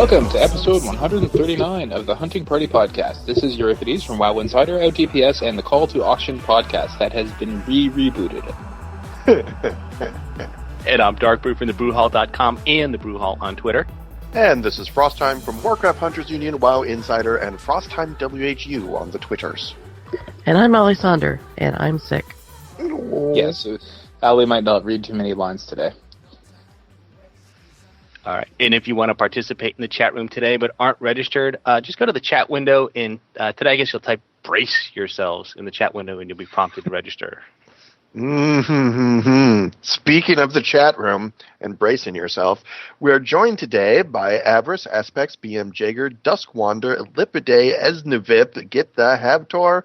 Welcome to episode 139 of the Hunting Party Podcast. This is Euripides from WoW Insider, OTPS, and the Call to Auction podcast that has been rebooted. And I'm Darkbrew from thebrewhall.com and the Brewhall on Twitter. And this is Frostheim from Warcraft Hunters Union, WoW Insider, and Frostheim WHU on the Twitters. And I'm Alexander, and I'm sick. Yeah, so Ali might not read too many lines today. All right. And if you want to participate in the chat room today but aren't registered, just go to the chat window. And today, I guess you'll type brace yourselves in the chat window and you'll be prompted to register. Speaking of the chat room and bracing yourself, we are joined today by Avarice, Aspects, BM Jaeger, Duskwander, Elipide, Esnavip, Get the Havtor,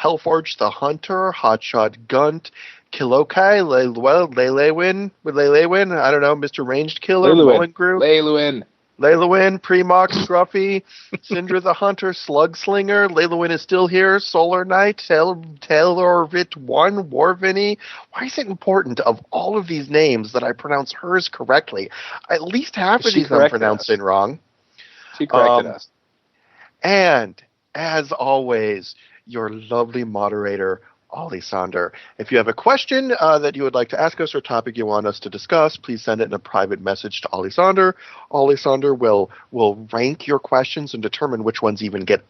Hellforge the Hunter, Hotshot Gunt, Kilokai, Leilewin, I don't know, Mr. Ranged Killer, Leilewin, Premox, Scruffy, Syndra the Hunter, Slugslinger, Leilewin is still here, Solar Knight, Taylorvit 1, Warvinny. Why is it important of all of these names that I pronounce hers correctly? At least half of these I'm pronouncing wrong. She corrected us. And, as always, your lovely moderator, Alexander. If you have a question that you would like to ask us or topic you want us to discuss, please send it in a private message to Alexander. Alexander will rank your questions and determine which ones even get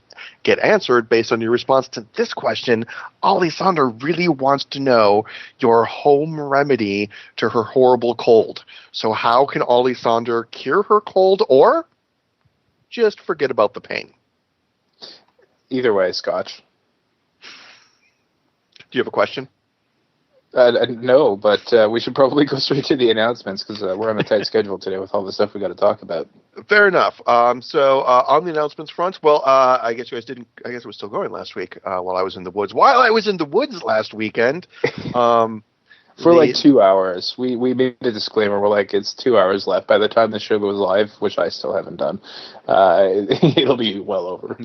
answered based on your response to this question. Alexander really wants to know your home remedy to her horrible cold. So how can Alexander cure her cold or just forget about the pain? Either way, Scotch. Do you have a question? No, but we should probably go straight to the announcements because we're on a tight schedule today with all the stuff we got to talk about. Fair enough. So on the announcements front, well, I guess you guys didn't. I guess it was still going last week while I was in the woods. While I was in the woods last weekend, for like 2 hours, we made a disclaimer. We're like, it's 2 hours left. By the time the show goes live, which I still haven't done, it'll be well over.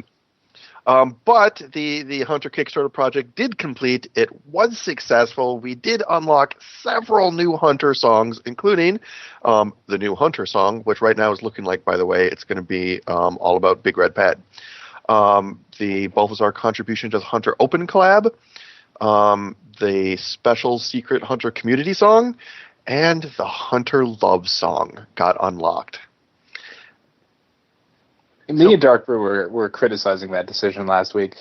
But the Hunter Kickstarter project did complete. It was successful. We did unlock several new Hunter songs, including the new Hunter song, which right now is looking like, by the way, it's going to be all about Big Red Pet. The Balthazar contribution to the Hunter Open Collab, the special secret Hunter community song, and the Hunter Love song got unlocked. Me and Darkbrew were criticizing that decision last week.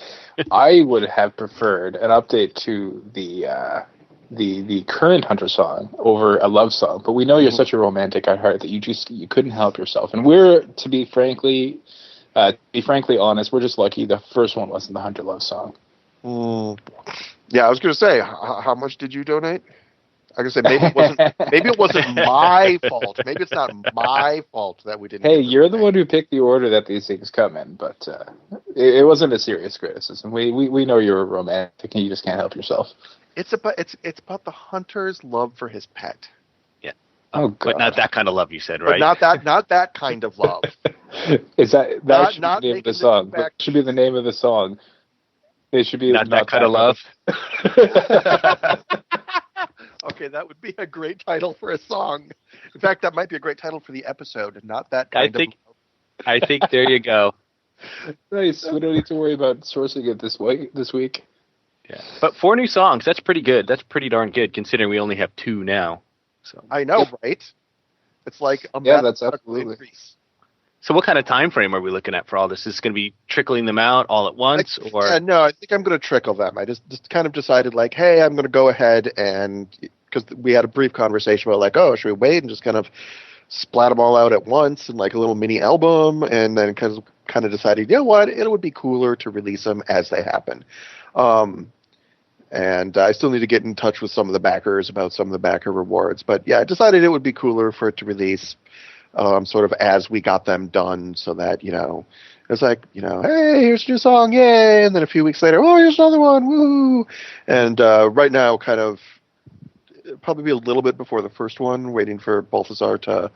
I would have preferred an update to the current Hunter song over a love song, but we know you're such a romantic at heart that you couldn't help yourself. And we're to be frankly honest, we're just lucky the first one wasn't the Hunter love song. Yeah, I was going to say, how much did you donate? I was going to say, maybe it wasn't my fault. Maybe it's not my fault that we didn't. Hey, you're the one who picked the order that these things come in, but it wasn't a serious criticism. We know you're romantic and you just can't help yourself. It's about the hunter's love for his pet. Yeah. Oh, God. But not that kind of love, you said, right? But not that kind of love. Is that should be the name of the song? That should be the name of the song. It should be not that kind of love. Okay, that would be a great title for a song. In fact, that might be a great title for the episode. Not that kind of. I think there you go. Nice. We don't need to worry about sourcing it this week. Yeah, but 4 new songs. That's pretty good. That's pretty darn good considering we only have 2 now. So I know, right? It's like a that's absolutely. Increase. So what kind of time frame are we looking at for all this? Is this going to be trickling them out all at once? No, I think I'm going to trickle them. I just kind of decided, like, hey, I'm going to go ahead and, because we had a brief conversation about, like, oh, should we wait and just kind of splat them all out at once in, like, a little mini album, and then kind of decided, you know what, it would be cooler to release them as they happen. And I still need to get in touch with some of the backers about some of the backer rewards. But, yeah, I decided it would be cooler for it to release sort of as we got them done, so that, it's like, hey, here's a new song, yay, and then a few weeks later, oh, here's another one, woo! And right now, kind of, probably be a little bit before the first one, waiting for Balthazar to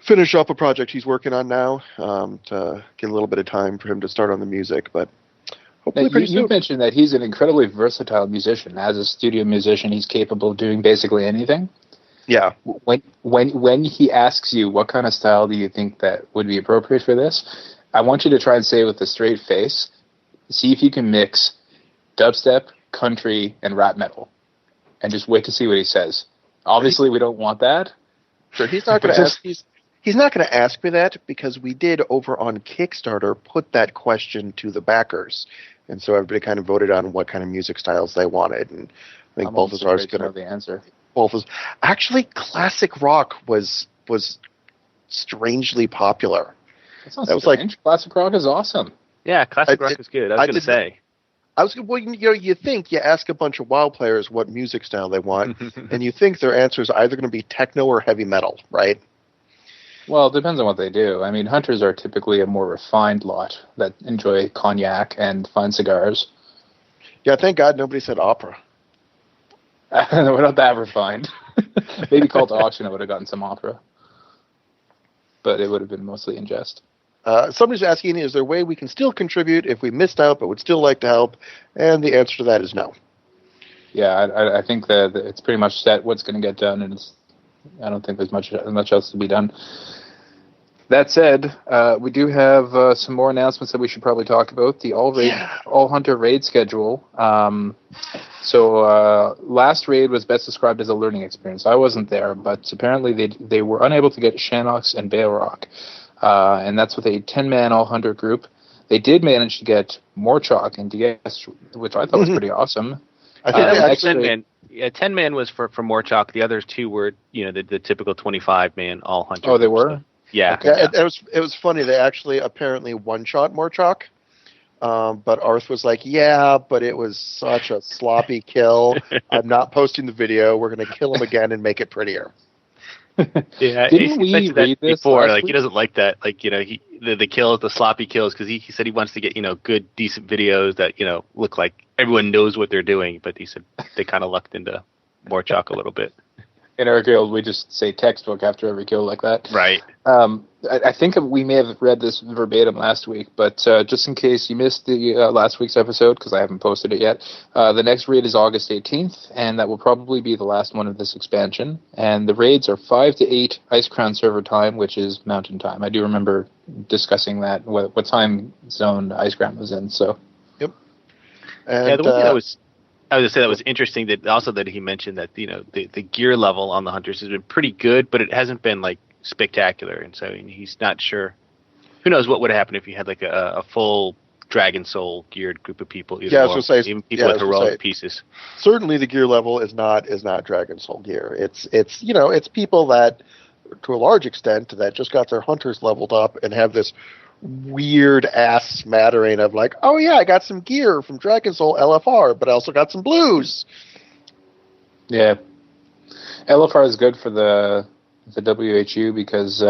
finish up a project he's working on now, to get a little bit of time for him to start on the music, but hopefully pretty soon. You mentioned that he's an incredibly versatile musician. As a studio musician, he's capable of doing basically anything. Yeah. When he asks you what kind of style do you think that would be appropriate for this, I want you to try and say with a straight face, see if you can mix dubstep, country, and rap metal, and just wait to see what he says. Obviously, we don't want that. Sure, he's not going to ask. He's not going to ask me that because we did over on Kickstarter put that question to the backers, and so everybody kind of voted on what kind of music styles they wanted, and I think both of ours going to know the answer. Both of actually classic rock was strangely popular. That was like classic rock is awesome. Yeah, classic rock is good. I was going to say. Well, you think you ask a bunch of WoW players what music style they want, and you think their answer is either going to be techno or heavy metal, right? Well, it depends on what they do. I mean, hunters are typically a more refined lot that enjoy cognac and fine cigars. Yeah, thank God nobody said opera. We're not that refined. Maybe Call to Auction, I would have gotten some opera. But it would have been mostly in jest. Somebody's asking, is there a way we can still contribute if we missed out but would still like to help? And the answer to that is no. Yeah, I think that it's pretty much set what's going to get done, and I don't think there's much else to be done. That said, we do have some more announcements that we should probably talk about. The All Hunter raid schedule. So last raid was best described as a learning experience. I wasn't there, but apparently they were unable to get Shanox and Balrog. And that's with a 10-man All Hunter group. They did manage to get Morchok and DS, which I thought was pretty awesome. I think that was 10-man. Yeah, 10-man was for Morchok. The others two were, the typical 25-man All Hunter. Oh, they were? Yeah. Okay. Yeah. It was funny. They actually apparently one-shot Morchok. But Arth was like, yeah, but it was such a sloppy kill. I'm not posting the video. We're going to kill him again and make it prettier. Yeah, didn't we read this before? Like, he doesn't like that. Like, the kills, the sloppy kills, because he said he wants to get, good, decent videos that, look like everyone knows what they're doing. But he said they kind of lucked into Morchok a little bit. In our guild, we just say textbook after every kill like that. Right. I think we may have read this verbatim last week, but just in case you missed the last week's episode, because I haven't posted it yet, the next raid is August 18th, and that will probably be the last one of this expansion. And the raids are 5 to 8 Ice Crown server time, which is mountain time. I do remember discussing that, what time zone Ice Crown was in. So. Yep. And, yeah, the one thing I was going to say that was interesting that he mentioned that the gear level on the Hunters has been pretty good, but it hasn't been like spectacular, and so he's not sure. Who knows what would happen if you had like a full Dragon Soul geared group of people? Yeah, I was going to say, even people with heroic pieces. Certainly, the gear level is not Dragon Soul gear. It's people that, to a large extent, that just got their hunters leveled up and have this weird ass smattering of like, oh yeah, I got some gear from Dragon Soul LFR, but I also got some blues. Yeah, LFR is good for the WHU because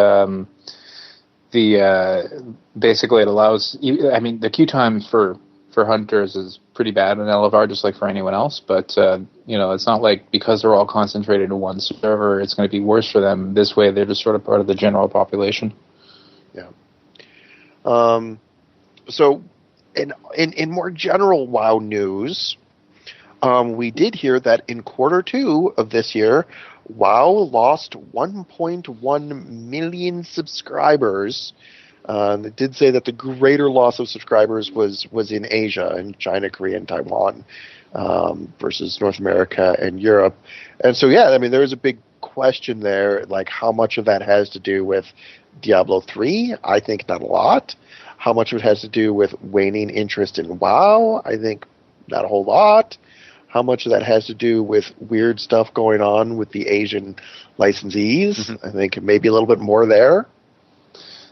basically it allows. I mean, the queue time for hunters is pretty bad in LFR, just like for anyone else. But it's not like because they're all concentrated in one server, it's going to be worse for them. This way, they're just sort of part of the general population. Yeah. So, in more general WoW news, we did hear that in quarter 2 of this year, WoW lost 1.1 million subscribers. It did say that the greater loss of subscribers was in Asia, in China, Korea, and Taiwan, versus North America and Europe. And so, yeah, I mean, there is a big question there, like how much of that has to do with Diablo 3? I think not a lot. How much of it has to do with waning interest in WoW? I think not a whole lot. How much of that has to do with weird stuff going on with the Asian licensees? Mm-hmm. I think maybe a little bit more there.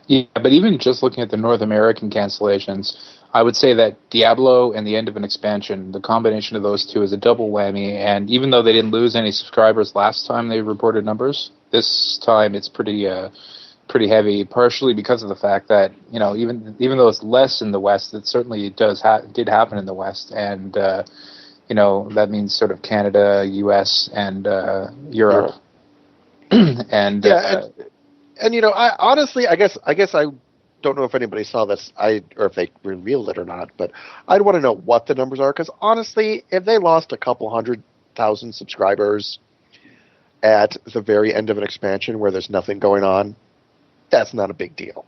Yeah, but even just looking at the North American cancellations, I would say that Diablo and the end of an expansion, the combination of those two is a double whammy. And even though they didn't lose any subscribers last time they reported numbers, this time it's pretty heavy, partially because of the fact that, even though it's less in the West, it certainly did happen in the West. And, that means sort of Canada, US, and Europe. And I honestly, I guess I don't know if anybody saw this, or if they revealed it or not, but I'd want to know what the numbers are, because honestly, if they lost a couple 100,000 subscribers, at the very end of an expansion where there's nothing going on, that's not a big deal.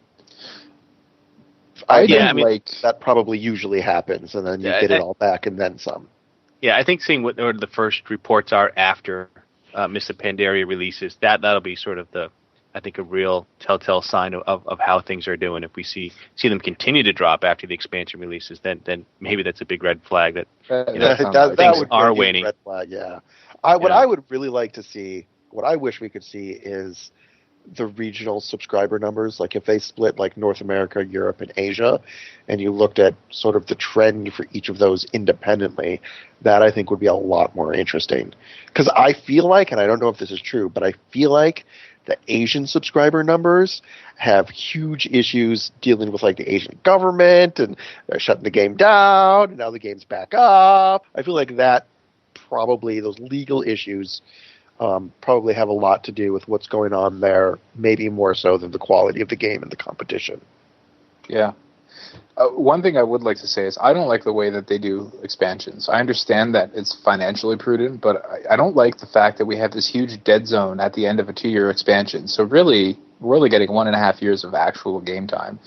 That probably usually happens, and then you get it all back and then some. Yeah, I think seeing what the first reports are after Mists of Pandaria releases, that'll be sort of a real telltale sign of how things are doing. If we see them continue to drop after the expansion releases, then maybe that's a big red flag that things are waning. Red flag, yeah. What I would really like to see, what I wish we could see, is the regional subscriber numbers. Like if they split like North America, Europe, and Asia, and you looked at sort of the trend for each of those independently, that I think would be a lot more interesting. Because I feel like, and I don't know if this is true, but I feel like the Asian subscriber numbers have huge issues dealing with like the Asian government, and they're shutting the game down, and now the game's back up. I feel like that probably, those legal issues probably have a lot to do with what's going on there, maybe more so than the quality of the game and the competition. Yeah. One thing I would like to say is I don't like the way that they do expansions. I understand that it's financially prudent, but I don't like the fact that we have this huge dead zone at the end of a 2-year expansion. So really, we're only getting 1.5 years of actual game time.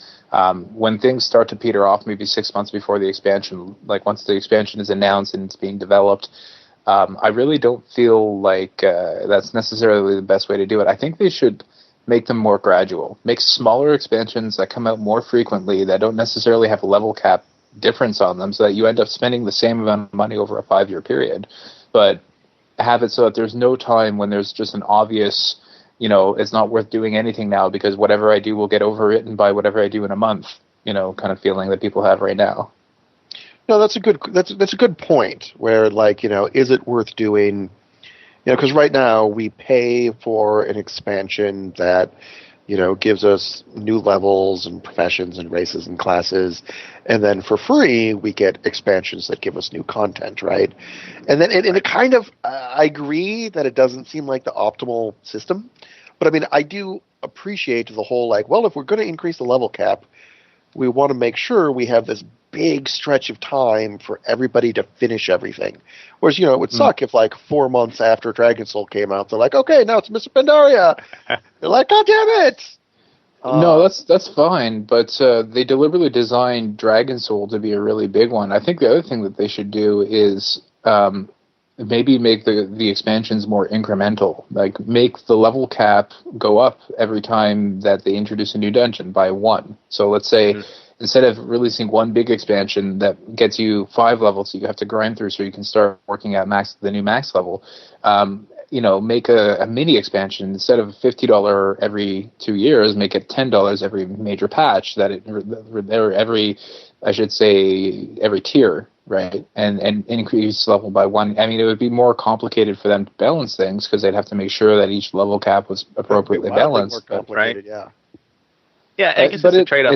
When things start to peter off, maybe 6 months before the expansion, like once the expansion is announced and it's being developed, I really don't feel like that's necessarily the best way to do it. I think they should make them more gradual. Make smaller expansions that come out more frequently, that don't necessarily have a level cap difference on them, so that you end up spending the same amount of money over a 5-year period. But have it so that there's no time when there's just an obvious, it's not worth doing anything now because whatever I do will get overwritten by whatever I do in a month, kind of feeling that people have right now. No, that's a good point. Where is it worth doing? Because right now we pay for an expansion that gives us new levels and professions and races and classes, and then for free we get expansions that give us new content, right? And then it kind of, I agree that it doesn't seem like the optimal system, but I mean I do appreciate the whole if we're going to increase the level cap, we want to make sure we have this big stretch of time for everybody to finish everything. Whereas, it would suck if 4 months after Dragon Soul came out, they're like, okay, now it's Mr. Pandaria. They're like, God damn it! No, that's fine, but they deliberately designed Dragon Soul to be a really big one. I think the other thing that they should do is maybe make the expansions more incremental. Like, make the level cap go up every time that they introduce a new dungeon by 1. So let's say instead of releasing one big expansion that gets you 5 levels that you have to grind through so you can start working at the new max level, make a mini expansion. Instead of $50 every 2 years, make it $10 every major patch, every tier, right? And increase level by 1. I mean, it would be more complicated for them to balance things because they'd have to make sure that each level cap was appropriately balanced. Right? Yeah. Yeah, I guess it's a trade-off.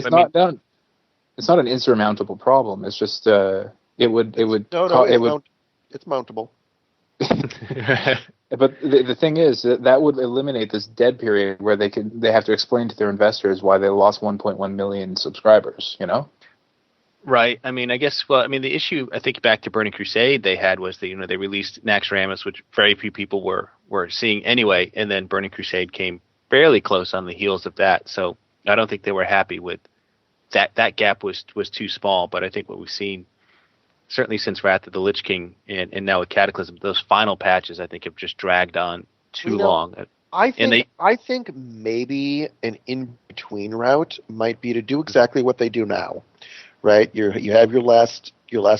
It's not an insurmountable problem. It's just it's mountable. But the thing is that would eliminate this dead period where they have to explain to their investors why they lost 1.1 million subscribers. Right. I mean, the issue, I think back to Burning Crusade they had was that, they released Naxxramas, which very few people were seeing anyway, and then Burning Crusade came fairly close on the heels of that. So I don't think they were happy with that gap was too small. But I think what we've seen, certainly since Wrath of the Lich King and now with Cataclysm, those final patches I think have just dragged on too long. I think maybe an in-between route might be to do exactly what they do now. Right, you have your last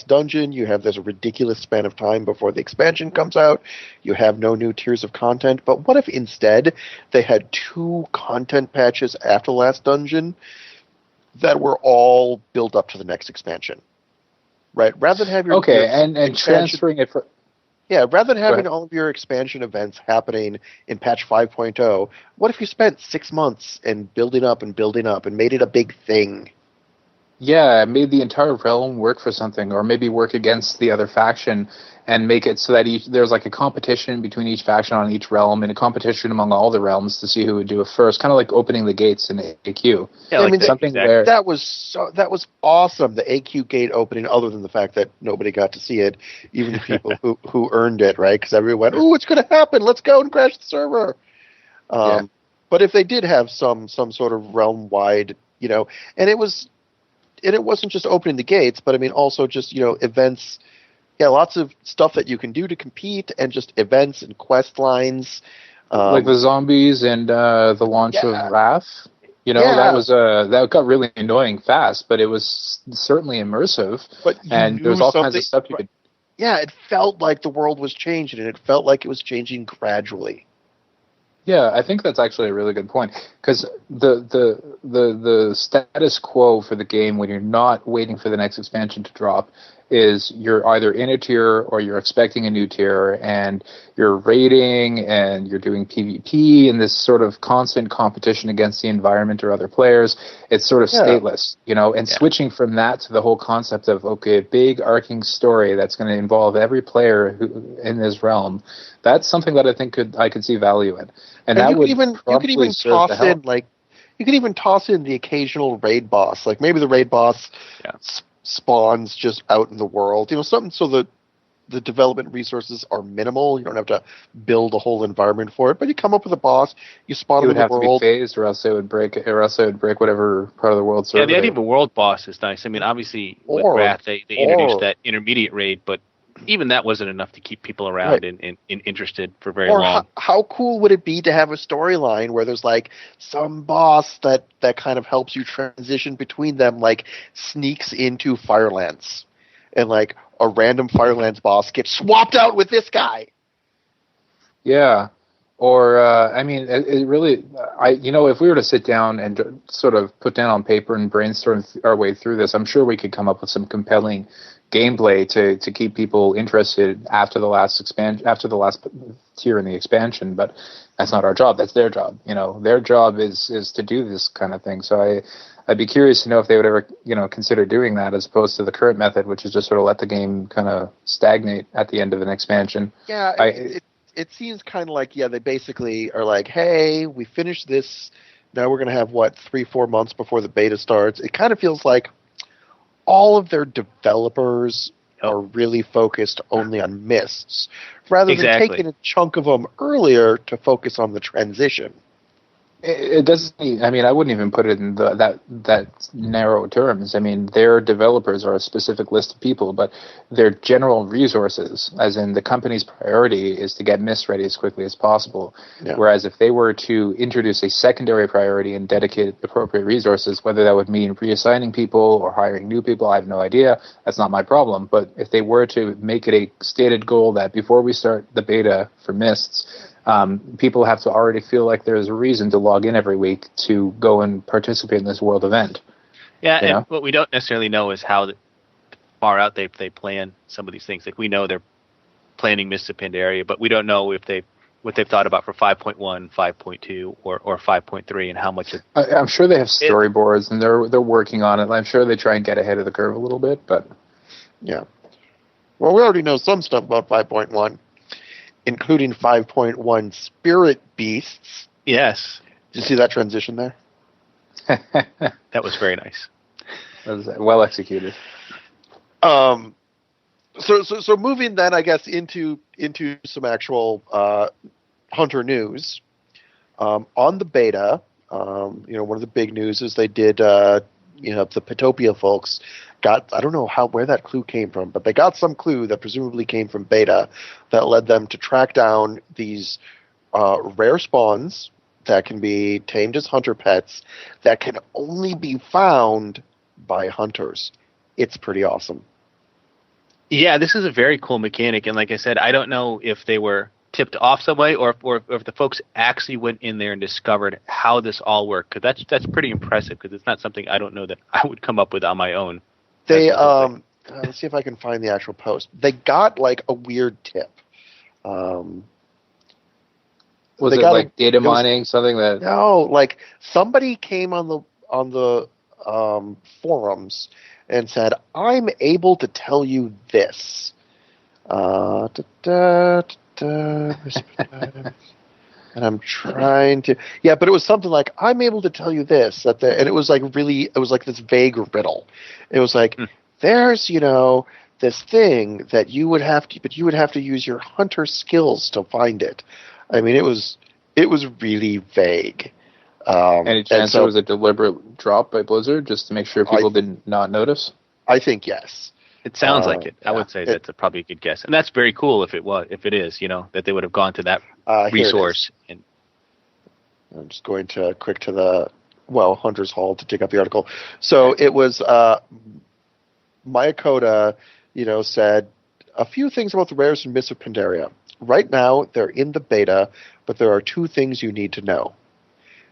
dungeon. You have this ridiculous span of time before the expansion comes out. You have no new tiers of content. But what if instead they had 2 content patches after the last dungeon that were all built up to the next expansion? Right, rather than have your and transferring it for. Yeah, rather than having all of your expansion events happening in patch 5.0, what if you spent 6 months and building up and made it a big thing? made the entire realm work for something, or maybe work against the other faction, and make it so that there's like a competition between each faction on each realm, and a competition among all the realms to see who would do it first, kind of like opening the gates in AQ. Yeah, like something where that was awesome. The AQ gate opening, other than the fact that nobody got to see it, even the people who earned it, right? Because everyone went, "Oh, it's going to happen! Let's go and crash the server." But if they did have some sort of realm wide, and it wasn't just opening the gates, but I mean also just events. Yeah, lots of stuff that you can do to compete, and just events and quest lines, like the zombies and the launch of Wrath. That got really annoying fast, but it was certainly immersive. But and there was all kinds of stuff you could. Yeah, it felt like the world was changing, and it felt like it was changing gradually. Yeah, I think that's actually a really good point, because the status quo for the game when you're not waiting for the next expansion to drop is you're either in a tier or you're expecting a new tier, and you're raiding and you're doing PvP and this sort of constant competition against the environment or other players. It's sort of stateless, and switching from that to the whole concept of, okay, a big arcing story that's going to involve every player in this realm. That's something that I think I could see value in. And that you could even toss in the occasional raid boss. Like maybe the raid boss spawns just out in the world. Something so that the development resources are minimal. You don't have to build a whole environment for it. But you come up with a boss, you spawn it in the world. It would have to be phased, or else it would break whatever part of the world server. Yeah, the idea of a world boss is nice. I mean, obviously with Wrath they introduced that intermediate raid, but even that wasn't enough to keep people around and interested for very long. How cool would it be to have a storyline where there's like some boss that kind of helps you transition between them, like sneaks into Firelands, and like a random Firelands boss gets swapped out with this guy. Yeah. Or, it really, if we were to sit down and sort of put down on paper and brainstorm our way through this, I'm sure we could come up with some compelling gameplay to keep people interested after the last tier in the expansion. But that's not our job. That's their job. Their job is to do this kind of thing. So I'd be curious to know if they would ever, consider doing that as opposed to the current method, which is just sort of let the game kind of stagnate at the end of an expansion. Yeah, it seems kind of like, they basically are like, hey, we finished this. Now we're going to have, 3-4 months before the beta starts. It kind of feels like all of their developers are really focused only on Mists, rather than taking a chunk of them earlier to focus on the transition. It doesn't. I mean, I wouldn't even put it in that narrow terms. I mean, their developers are a specific list of people, but their general resources, as in the company's priority, is to get Mist ready as quickly as possible. Yeah. Whereas if they were to introduce a secondary priority and dedicate appropriate resources, whether that would mean reassigning people or hiring new people, I have no idea. That's not my problem. But if they were to make it a stated goal that before we start the beta for Mists, people have to already feel like there's a reason to log in every week to go and participate in this world event. Yeah, and what we don't necessarily know is how far out they plan some of these things. Like we know they're planning Mists of Pandaria, but we don't know if what they've thought about for 5.1, 5.2, or 5.3, and how much. I'm sure they have storyboards and they're working on it. I'm sure they try and get ahead of the curve a little bit, but yeah. Well, we already know some stuff about 5.1. Including 5.1 Spirit Beasts. Yes. Did you see that transition there? That was very nice. That was well executed. So moving then, I guess, into some actual Hunter news. On the beta, one of the big news is they did, the Petopia folks I don't know where that clue came from, but they got some clue that presumably came from beta that led them to track down these rare spawns that can be tamed as hunter pets that can only be found by hunters. It's pretty awesome. Yeah, this is a very cool mechanic, and like I said, I don't know if they were tipped off some way or if the folks actually went in there and discovered how this all worked, because that's pretty impressive, because it's not something I don't know that I would come up with on my own. They let's see if I can find the actual post. They got like a weird tip. Was it like data mining, something that? No, like somebody came on the forums and said, "I'm able to tell you this." And I'm trying to, yeah, but it was something like, "I'm able to tell you this," and it was like really, it was like this vague riddle. It was like, there's, this thing that you would have to, but you would have to use your hunter skills to find it. I mean, it was really vague. Any chance it was a deliberate drop by Blizzard just to make sure people did not notice? I think yes. It sounds like it. I would say that's probably a good guess, and that's very cool if it is, that they would have gone to that resource. And I'm just going to quick to the Hunter's Hall to dig up the article. So it was Mayakoda, said a few things about the rares and myths of Pandaria. Right now, they're in the beta, but there are 2 things you need to know.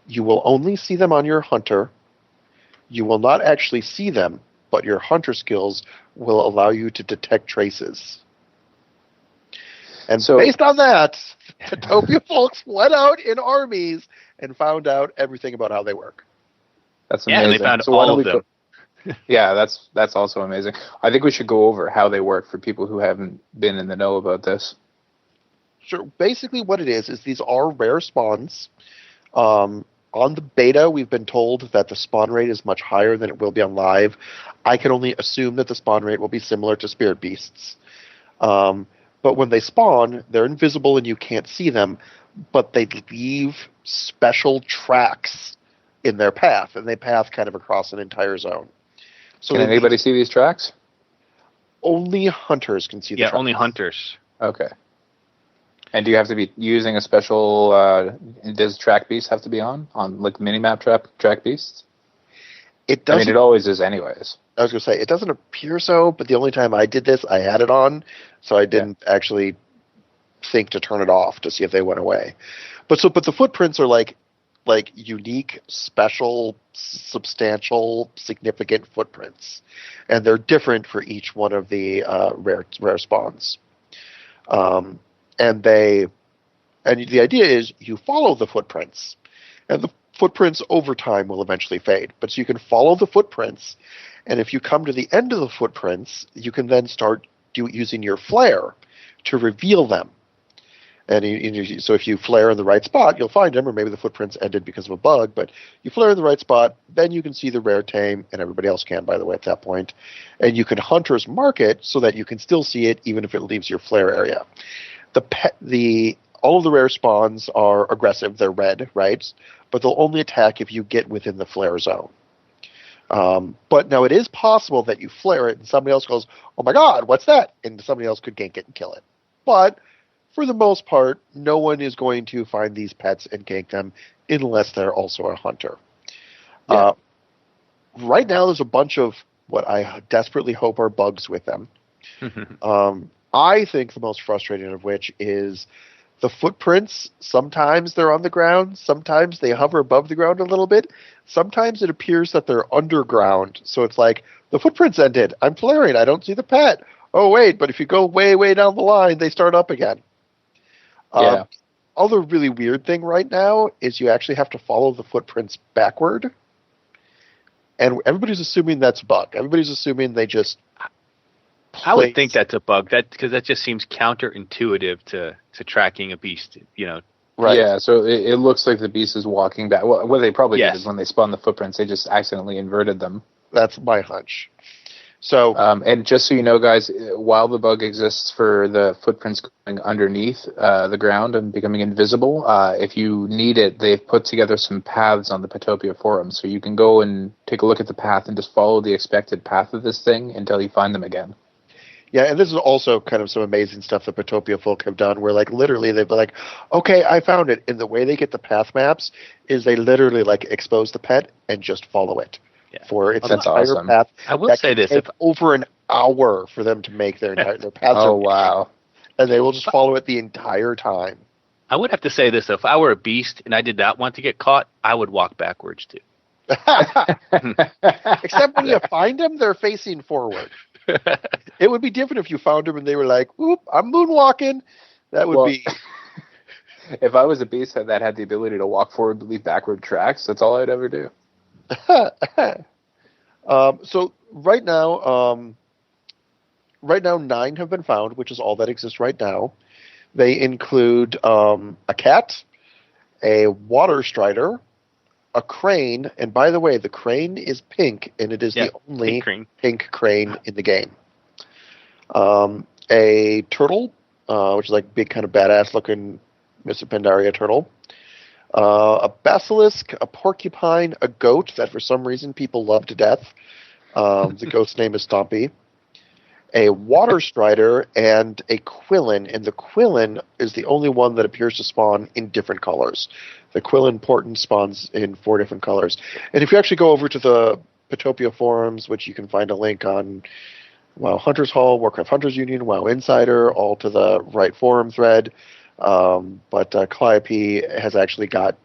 You will only see them on your hunter. You will not actually see them, but your hunter skills will allow you to detect traces. And so, based on that, the Topia folks went out in armies and found out everything about how they work. That's amazing. Yeah, they found all of them. Yeah, that's also amazing. I think we should go over how they work for people who haven't been in the know about this. Sure. Basically what it is these are rare spawns. On the beta, we've been told that the spawn rate is much higher than it will be on live. I can only assume that the spawn rate will be similar to Spirit Beasts. But when they spawn, they're invisible and you can't see them, but they leave special tracks in their path, and they path kind of across an entire zone. So can anybody see these tracks? Only hunters can see the tracks. Yeah, only hunters. Okay. And do you have to be using a special, does track beasts have to be on like minimap track beasts? It doesn't. I mean, it always is anyways. I was going to say, it doesn't appear so, but the only time I did this, I had it on, so I didn't actually think to turn it off to see if they went away. But the footprints are like unique, special, substantial, significant footprints, and they're different for each one of the rare spawns. And the idea is you follow the footprints, and the footprints over time will eventually fade. But so you can follow the footprints, and if you come to the end of the footprints, you can then start using your flare to reveal them. And so if you flare in the right spot, you'll find them, or maybe the footprints ended because of a bug, but you flare in the right spot, then you can see the rare tame, and everybody else can, by the way, at that point. And you can hunter's mark it so that you can still see it even if it leaves your flare area. All of the rare spawns are aggressive. They're red, right? But they'll only attack if you get within the flare zone. But now it is possible that you flare it and somebody else goes, "Oh my God, what's that?" And somebody else could gank it and kill it. But for the most part, no one is going to find these pets and gank them unless they're also a hunter. Yeah. Right now, there's a bunch of what I desperately hope are bugs with them. I think the most frustrating of which is the footprints. Sometimes they're on the ground. Sometimes they hover above the ground a little bit. Sometimes it appears that they're underground. So it's like, the footprints ended. I'm flaring. I don't see the pet. Oh, wait, but if you go way, way down the line, they start up again. Other really weird thing right now is you actually have to follow the footprints backward. And everybody's assuming that's a bug. Everybody's assuming they just... I would think that's a bug, because that just seems counterintuitive to tracking a beast, Right. Yeah, so it looks like the beast is walking back. Well, what they probably did is when they spun the footprints, they just accidentally inverted them. That's my hunch. So, and just so you know, guys, while the bug exists for the footprints going underneath the ground and becoming invisible, if you need it, they've put together some paths on the Petopia forum, so you can go and take a look at the path and just follow the expected path of this thing until you find them again. Yeah, and this is also kind of some amazing stuff that Petopia folk have done, where literally they've been like, "Okay, I found it." And the way they get the path maps is they literally expose the pet and just follow it for its entire path. I will say this: if over an hour for them to make their paths. Oh wow! And they will just follow it the entire time. I would have to say this: though, if I were a beast and I did not want to get caught, I would walk backwards too. Except when you find them, they're facing forward. It would be different if you found them and they were like, "Whoop, I'm moonwalking." That would be... If I was a beast that had the ability to walk forward but leave backward tracks, that's all I'd ever do. So right now, 9 have been found, which is all that exists right now. They include a cat, a water strider, a crane, and by the way, the crane is pink, and it is the only pink crane in the game. A turtle, which is like big kind of badass looking Mr. Pandaria turtle. A basilisk, a porcupine, a goat that for some reason people love to death. The goat's name is Stompy. A water strider and a quillin, and the quillin is the only one that appears to spawn in different colors. The quillin portent spawns in 4 different colors. And if you actually go over to the Petopia forums, which you can find a link on WoW Hunters Hall, Warcraft Hunters Union, WoW Insider, all to the right forum thread, but Calliope has actually got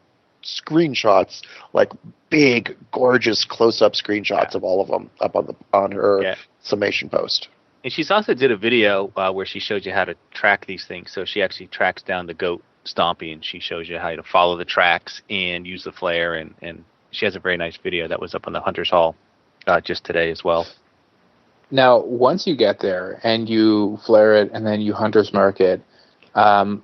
screenshots, like big, gorgeous close-up screenshots of all of them up on her summation post. And she's also did a video where she shows you how to track these things. So she actually tracks down the goat Stompy, and she shows you how to follow the tracks and use the flare. And she has a very nice video that was up on the Hunters Hall just today as well. Now, once you get there and you flare it and then you Hunter's Mark it, are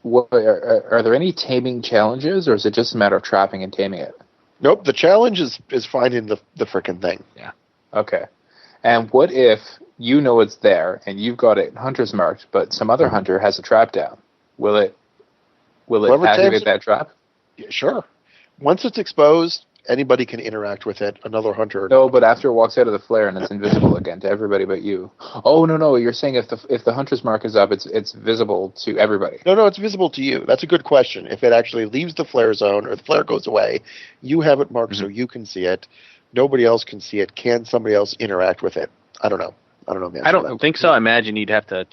there any taming challenges, or is it just a matter of trapping and taming it? Nope, the challenge is finding the frickin' thing. Yeah. Okay. And what if you know it's there and you've got it Hunter's marked, but some other hunter has a trap down? Will it activate that trap? Yeah, sure. Once it's exposed, anybody can interact with it. Another hunter. No, but after it walks out of the flare and it's invisible again to everybody but you. Oh no! You're saying if the hunter's mark is up, it's visible to everybody. No, it's visible to you. That's a good question. If it actually leaves the flare zone or the flare goes away, you have it marked so you can see it. Nobody else can see it. Can somebody else interact with it? I don't know. I don't think so. I imagine you'd have to,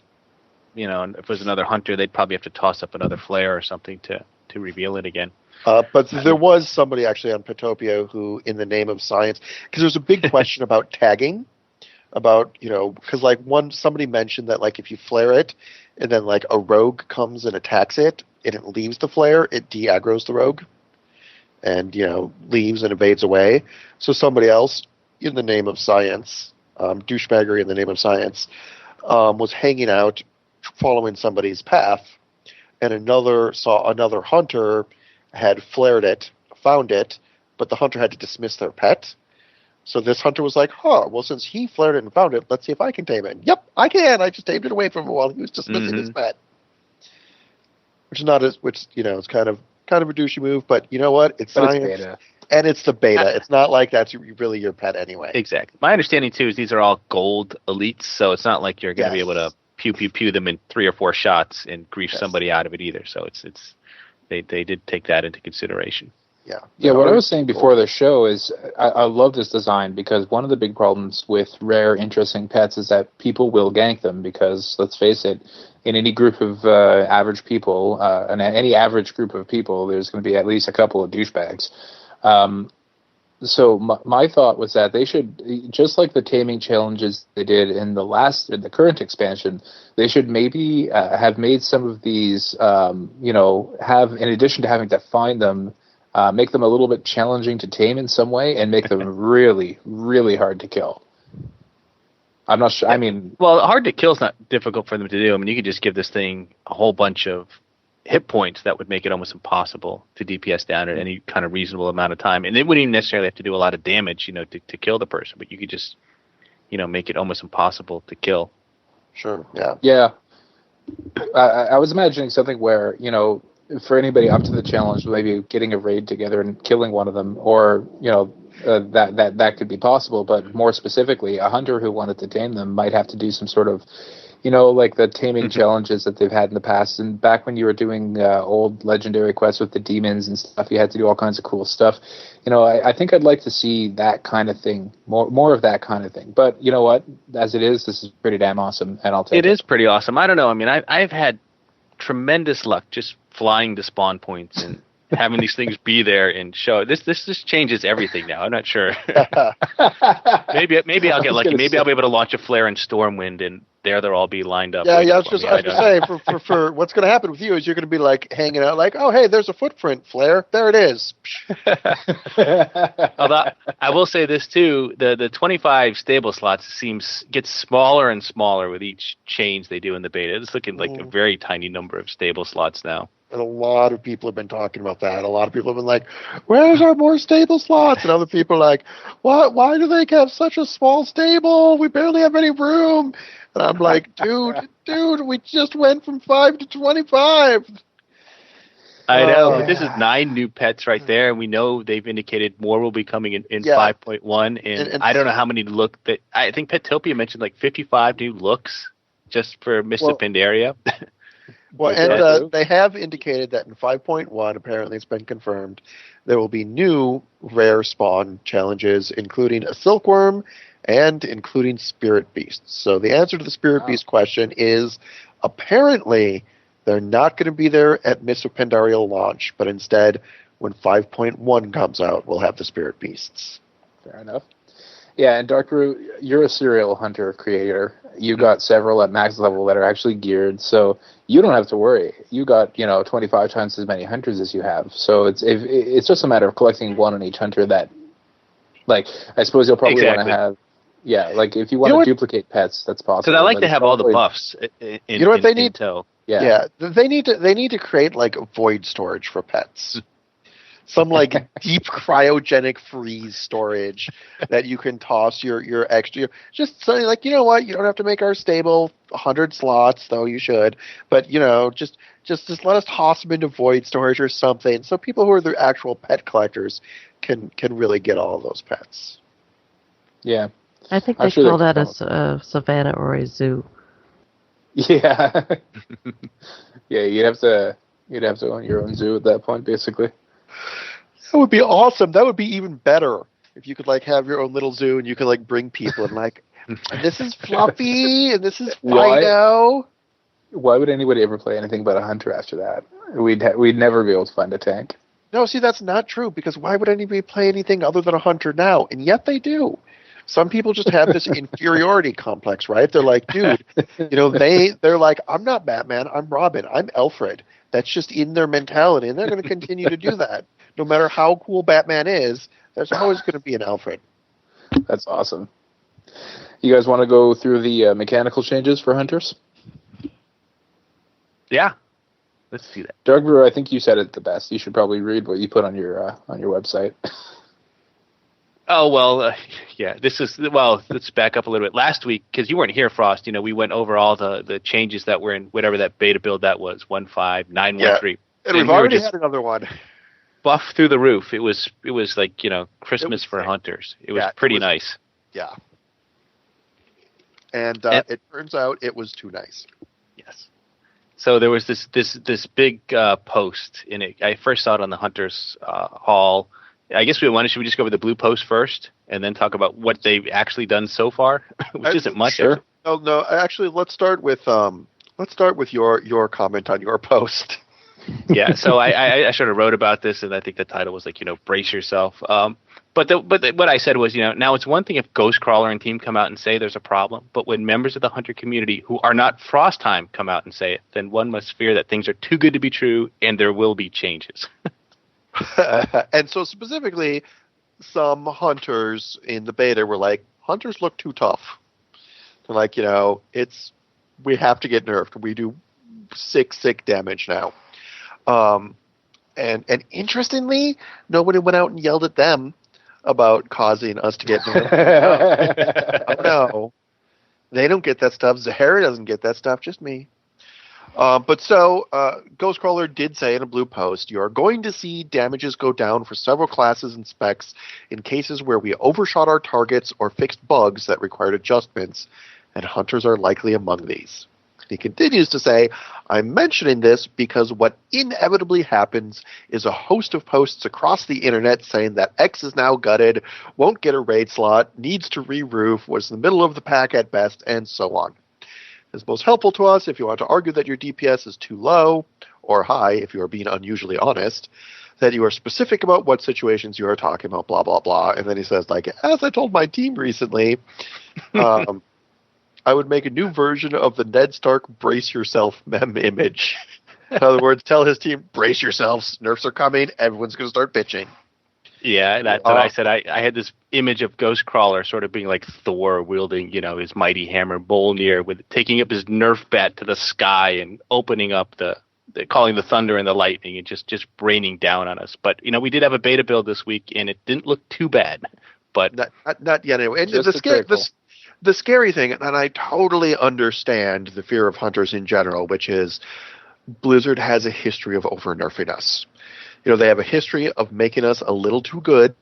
if it was another hunter, they'd probably have to toss up another flare or something to reveal it again. But there was somebody actually on Petopia who, in the name of science, because there's a big question about tagging, because somebody mentioned that if you flare it and then a rogue comes and attacks it and it leaves the flare, it de-aggroes the rogue and leaves and evades away. So somebody else, in the name of science, douchebaggery in the name of science, was hanging out, following somebody's path, and saw another hunter had flared it, found it, but the hunter had to dismiss their pet. So this hunter was like, well, since he flared it and found it, let's see if I can tame it. Yep, I can. I just tamed it away from him while he was dismissing his pet. Which is kind of a douchey move, but you know what? It's science. It's beta. And it's the beta. It's not like that's really your pet anyway. Exactly. My understanding, too, is these are all gold elites, so it's not like you're going to be able to pew them in 3 or 4 shots and grief somebody out of it either. So they did take that into consideration. Yeah, what I was saying before the show is I love this design because one of the big problems with rare, interesting pets is that people will gank them because, let's face it, in any group of average people, and any average group of people, there's going to be at least a couple of douchebags. So my thought was that they should, just like the taming challenges they did in the current expansion, they should maybe have made some of these, have, in addition to having to find them, make them a little bit challenging to tame in some way and make them really, really hard to kill. I'm not sure. I mean, well, hard to kill is not difficult for them to do. I mean, you could just give this thing a whole bunch of hit points that would make it almost impossible to DPS down at any kind of reasonable amount of time. And they wouldn't even necessarily have to do a lot of damage, to kill the person, but you could just, make it almost impossible to kill. Sure. Yeah. Yeah. I was imagining something where, for anybody up to the challenge, maybe getting a raid together and killing one of them, or, that could be possible. But more specifically, a hunter who wanted to tame them might have to do some sort of, like the taming challenges that they've had in the past. And back when you were doing old legendary quests with the demons and stuff, you had to do all kinds of cool stuff. I think I'd like to see that kind of thing, more of that kind of thing. But you know what? As it is, this is pretty damn awesome, and I'll take it. It is pretty awesome. I don't know. I mean, I've had tremendous luck just flying to spawn points having these things be there and show this just changes everything now. I'm not sure. maybe I'll get lucky. Maybe I'll be able to launch a flare in Stormwind, and they'll all be lined up. Yeah. I was just going to say for what's going to happen with you is you're going to be like hanging out like, oh hey, there's a footprint flare. There it is. Although I will say this too, the 25 stable slots gets smaller and smaller with each change they do in the beta. It's looking like a very tiny number of stable slots now. And a lot of people have been talking about that. A lot of people have been like, where's our more stable slots? And other people are like, why do they have such a small stable? We barely have any room. And I'm like, dude, we just went from 5 to 25. I know, but this is 9 new pets right there, and we know they've indicated more will be coming in 5.1, and I don't know how many I think Petopia mentioned like 55 new looks just for Mists of Pandaria. Well, and they have indicated that in 5.1, apparently it's been confirmed, there will be new rare spawn challenges, including a silkworm and including spirit beasts. So the answer to the spirit beast question is apparently they're not going to be there at Mists of Pandaria launch, but instead, when 5.1 comes out, we'll have the spirit beasts. Fair enough. Yeah, and Darkbrew, you're a serial hunter creator. You got several at max level that are actually geared, so you don't have to worry. You got 25 times as many hunters as you have. So it's just a matter of collecting one on each hunter. That, like, I suppose you'll probably want to have. Yeah, like if you want to duplicate pets, that's possible. Because I like to have all the buffs. You know what they need? Yeah, they need to create like void storage for pets. Some like deep cryogenic freeze storage that you can toss your extra. Just something like, you know what, you don't have to make our stable 100 slots, though you should. But just let us toss them into void storage or something, so people who are the actual pet collectors can really get all of those pets. Yeah, I think they call that a savannah or a zoo. Yeah, yeah, you'd have to own your own zoo at that point, basically. That would be awesome. That would be even better if you could like have your own little zoo and you could like bring people and like, this is Fluffy and this is Fido. Why would anybody ever play anything but a hunter after that? We'd never be able to find a tank. No, see, that's not true, because why would anybody play anything other than a hunter now? And yet they do. Some people just have this inferiority complex, right? They're like, dude, they're like, I'm not Batman, I'm Robin, I'm Alfred. That's just in their mentality, and they're going to continue to do that. No matter how cool Batman is, there's always going to be an Alfred. That's awesome. You guys want to go through the mechanical changes for hunters? Yeah. Let's see that. Darkbrew, I think you said it the best. You should probably read what you put on your website. Oh, well, yeah, let's back up a little bit. Last week, because you weren't here, Frost, we went over all the changes that were in whatever that beta build that was, 1.5.9.13. Yeah, and we've already had another one. Buff through the roof. It was like, Christmas for hunters. It was pretty nice. Yeah. And it turns out it was too nice. Yes. So there was this big post in it. I first saw it on the Hunters Hall. I guess should we just go over the blue post first and then talk about what they've actually done so far, which isn't much. Sure. No. Actually, let's start with your comment on your post. Yeah. So I sort of wrote about this, and I think the title was like, brace yourself. But what I said was, now it's one thing if Ghostcrawler and team come out and say there's a problem, but when members of the hunter community who are not Frostheim come out and say it, then one must fear that things are too good to be true, and there will be changes. And so specifically, some hunters in the beta were like, hunters look too tough. They're like, we have to get nerfed. We do sick damage now. And interestingly, nobody went out and yelled at them about causing us to get nerfed. Oh, no. They don't get that stuff. Zahara doesn't get that stuff, just me. But Ghostcrawler did say in a blue post, you are going to see damages go down for several classes and specs in cases where we overshot our targets or fixed bugs that required adjustments, and hunters are likely among these. He continues to say, I'm mentioning this because what inevitably happens is a host of posts across the internet saying that X is now gutted, won't get a raid slot, needs to re-roof, was in the middle of the pack at best, and so on. It's most helpful to us if you want to argue that your DPS is too low, or high if you are being unusually honest. that you are specific about what situations you are talking about, blah, blah, blah. And then he says, like, as I told my team recently, I would make a new version of the Ned Stark brace yourself meme image. In other words, tell his team, brace yourselves, nerfs are coming, everyone's going to start bitching. Yeah, that's what I said. I had this image of Ghostcrawler sort of being like Thor wielding, his mighty hammer, Mjolnir, with taking up his Nerf bat to the sky and opening up calling the thunder and the lightning and just raining down on us. But we did have a beta build this week, and it didn't look too bad. But not yet anyway. And the scary thing, and I totally understand the fear of hunters in general, which is Blizzard has a history of over-nerfing us. They have a history of making us a little too good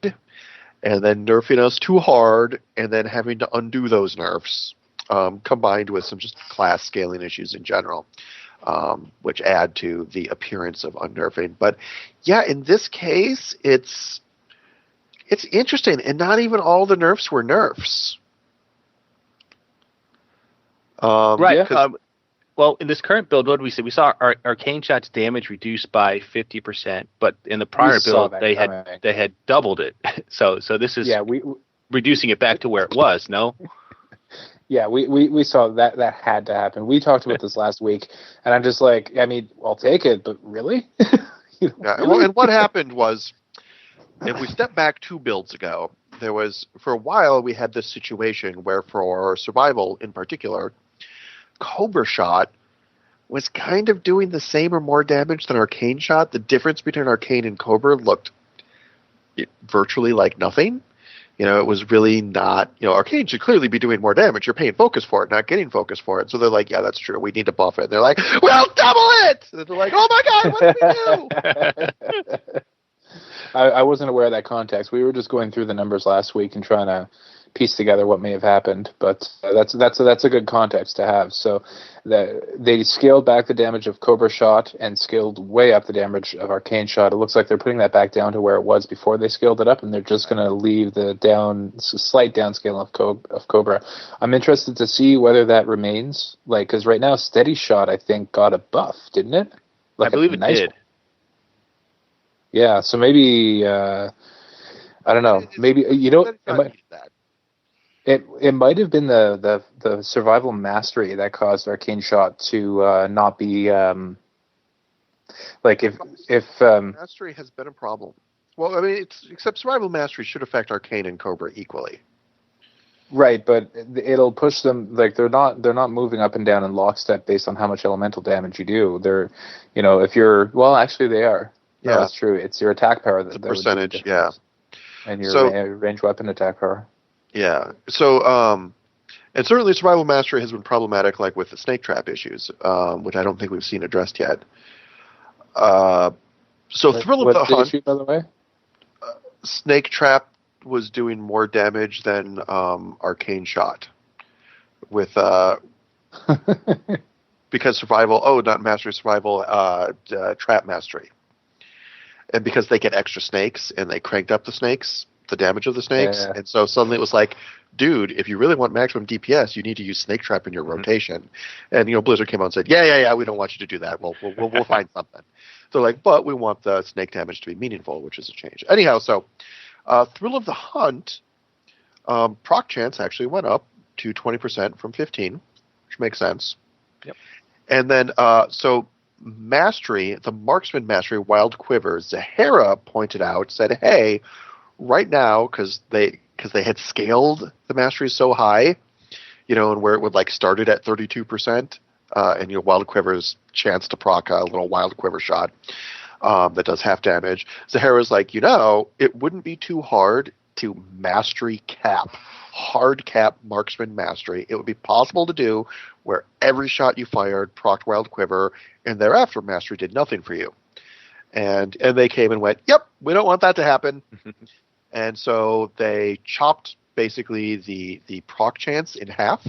and then nerfing us too hard and then having to undo those nerfs, combined with some just class scaling issues in general, which add to the appearance of unnerfing. But yeah, in this case, it's interesting, and not even all the nerfs were nerfs. Right. Yeah. Well, in this current build, what did we see? We saw our arcane shots damage reduced by 50%, but in the prior build, they had doubled it. So this is reducing it back to where it was. No. Yeah, we saw that had to happen. We talked about this last week, and I'm just like, I mean, I'll take it, but really? Really? Well, and what happened was, if we step back 2 builds ago, there was, for a while, we had this situation where, for survival in particular, Cobra Shot was kind of doing the same or more damage than Arcane Shot. The difference between Arcane and Cobra looked virtually like nothing. It was really not, Arcane should clearly be doing more damage. You're paying focus for it, not getting focus for it. So they're like, yeah, that's true. We need to buff it. And they're like, well, double it! And they're like, oh my God, what do we do? I wasn't aware of that context. We were just going through the numbers last week and trying to piece together what may have happened, but that's a good context to have. So they scaled back the damage of Cobra Shot and scaled way up the damage of Arcane Shot. It looks like they're putting that back down to where it was before they scaled it up, and they're just going to leave the slight downscale of Cobra. I'm interested to see whether that remains, because right now Steady Shot, I think, got a buff, didn't it? I believe it did. Yeah, so maybe I don't know. Maybe It might have been the survival mastery that caused Arcane Shot to not be if mastery has been a problem. Well, I mean, except survival mastery should affect Arcane and Cobra equally. Right, but it'll push them, they're not moving up and down in lockstep based on how much elemental damage you do. They're if you're actually they are. Yeah, no, that's true. It's your attack power that percentage, yeah. And your ranged weapon attack power. Yeah. So, and certainly survival mastery has been problematic, like with the snake trap issues, which I don't think we've seen addressed yet. Thrill of the Hunt, issue, by the way? Snake trap was doing more damage than Arcane Shot, with because survival. Not mastery, survival, trap mastery, and because they get extra snakes and they cranked up the damage of the snakes, and so suddenly it was like, dude, if you really want maximum DPS, you need to use snake trap in your rotation. And Blizzard came out and said, yeah, we don't want you to do that. We'll find something. So but we want the snake damage to be meaningful, which is a change. Anyhow, so Thrill of the Hunt, proc chance actually went up to 20% from 15, which makes sense. Yep. And then so mastery, the marksman mastery, Wild Quiver, Zahara pointed out, said, hey, right now, because they had scaled the mastery so high, and where it would started at 32%, and Wild Quiver's chance to proc a little Wild Quiver shot that does half damage. Zahara's like, it wouldn't be too hard to mastery cap, hard cap marksman mastery. It would be possible to do where every shot you fired procced Wild Quiver, and thereafter mastery did nothing for you. And they came and went, yep, we don't want that to happen. And so they chopped basically the proc chance in half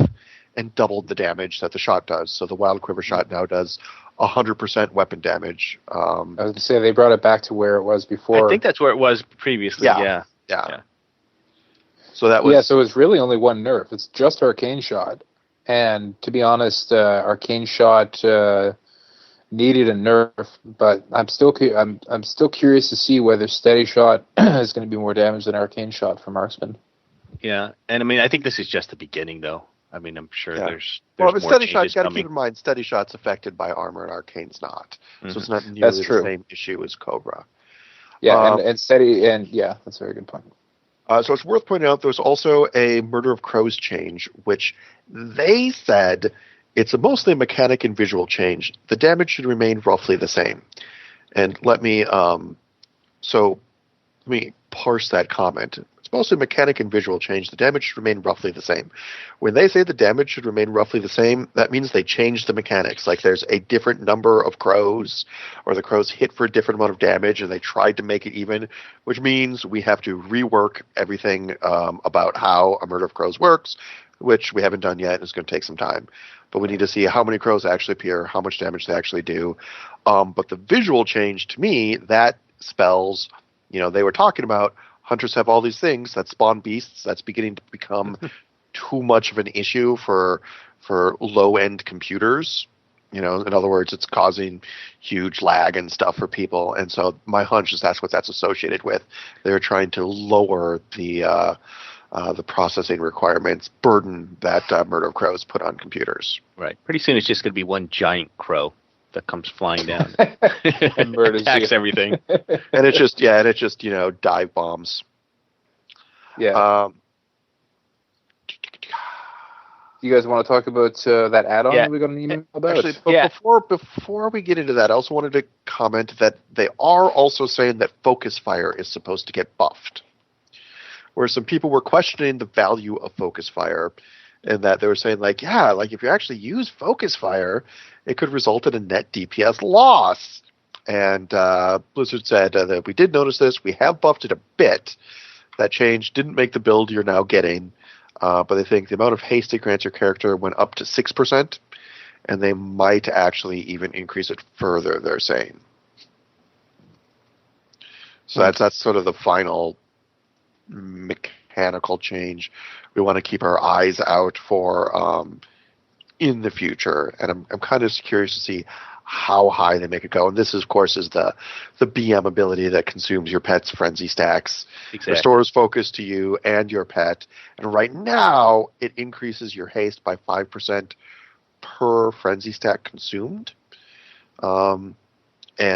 and doubled the damage that the shot does. So the Wild Quiver shot now does 100% weapon damage. I was going to say, they brought it back to where it was before. I think that's where it was previously, yeah. So that was... Yeah, so it's really only one nerf. It's just Arcane Shot. And to be honest, Arcane Shot... needed a nerf, but I'm still curious to see whether Steady Shot is going to be more damage than Arcane Shot for Marksman. Yeah, and I mean, I think this is just the beginning, though. I mean, I'm sure there's but more Steady Shot, you changes got to coming. keep in mind, Steady Shot's affected by armor and Arcane's not. Mm-hmm. So it's not nearly That's the true. same issue as Cobra. Yeah, and Steady, and yeah, that's a very good point. So it's worth pointing out there's also a Murder of Crows change, which they said it's mostly a mechanic and visual change. The damage should remain roughly the same. And let me parse that comment. It's mostly mechanic and visual change. The damage should remain roughly the same. When they say the damage should remain roughly the same, that means they changed the mechanics. Like there's a different number of crows, or the crows hit for a different amount of damage, and they tried to make it even, which means we have to rework everything about how a Murder of Crows works, which we haven't done yet, and it's going to take some time. But we need to see how many crows actually appear, how much damage they actually do. But the visual change, to me, that spells, they were talking about hunters have all these things that spawn beasts. That's beginning to become too much of an issue for low-end computers. In other words, it's causing huge lag and stuff for people. And so my hunch is that's what that's associated with. They're trying to lower the processing requirements burden that Murder of Crows put on computers. Right. Pretty soon it's just going to be one giant crow that comes flying down and attacks everything. And it's just dive bombs. Yeah. You guys want to talk about that add-on that we got an email about? Actually, before we get into that, I also wanted to comment that they are also saying that Focus Fire is supposed to get buffed. Where some people were questioning the value of Focus Fire, and that they were saying, if you actually use Focus Fire, it could result in a net DPS loss. And Blizzard said that we did notice this. We have buffed it a bit. That change didn't make the build you're now getting, but they think the amount of haste it grants your character went up to 6%, and they might actually even increase it further, they're saying. So that's sort of the final mechanical change we want to keep our eyes out for in the future, and I'm kind of curious to see how high they make it go. And this, of course, is the BM ability that consumes your pet's frenzy stacks, restores focus to you and your pet, and right now it increases your haste by 5% per frenzy stack consumed. And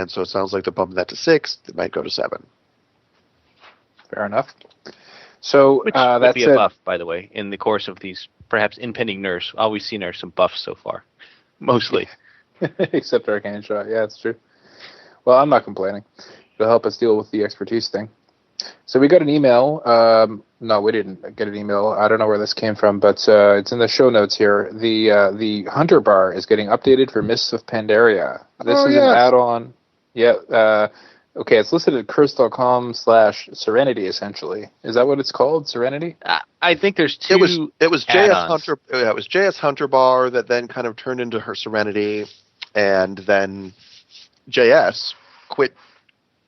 so it sounds like they're bumping that to 6. It might go to 7. Fair enough. So which would be a buff, by the way, in the course of these perhaps impending nerfs. All we've seen are some buffs so far, mostly. Except Arcane Shot. Yeah, it's true. Well, I'm not complaining. It'll help us deal with the expertise thing. So we got an email. No, we didn't get an email. I don't know where this came from, but it's in the show notes here. The Hunter Bar is getting updated for Mists of Pandaria. This is an add-on. Yeah. Okay, it's listed at curse.com/Serenity, essentially. Is that what it's called, Serenity? I think there's two. It was JS Hunter. Yeah, it was JS Hunter Bar that then kind of turned into her Serenity, and then JS quit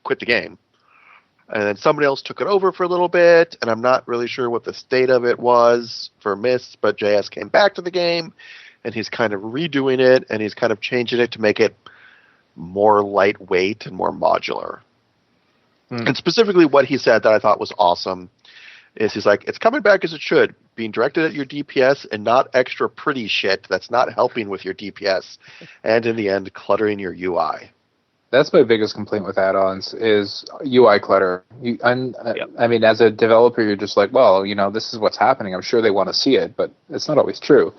the game, and then somebody else took it over for a little bit, and I'm not really sure what the state of it was for Mists, but JS came back to the game, and he's kind of redoing it, and he's kind of changing it to make it more lightweight and more modular. And specifically what he said that I thought was awesome is he's like, it's coming back as it should, being directed at your DPS and not extra pretty shit that's not helping with your DPS, and in the end, cluttering your UI. That's my biggest complaint with add-ons is UI clutter. I mean, as a developer, you're just like, well, this is what's happening. I'm sure they want to see it, but it's not always true.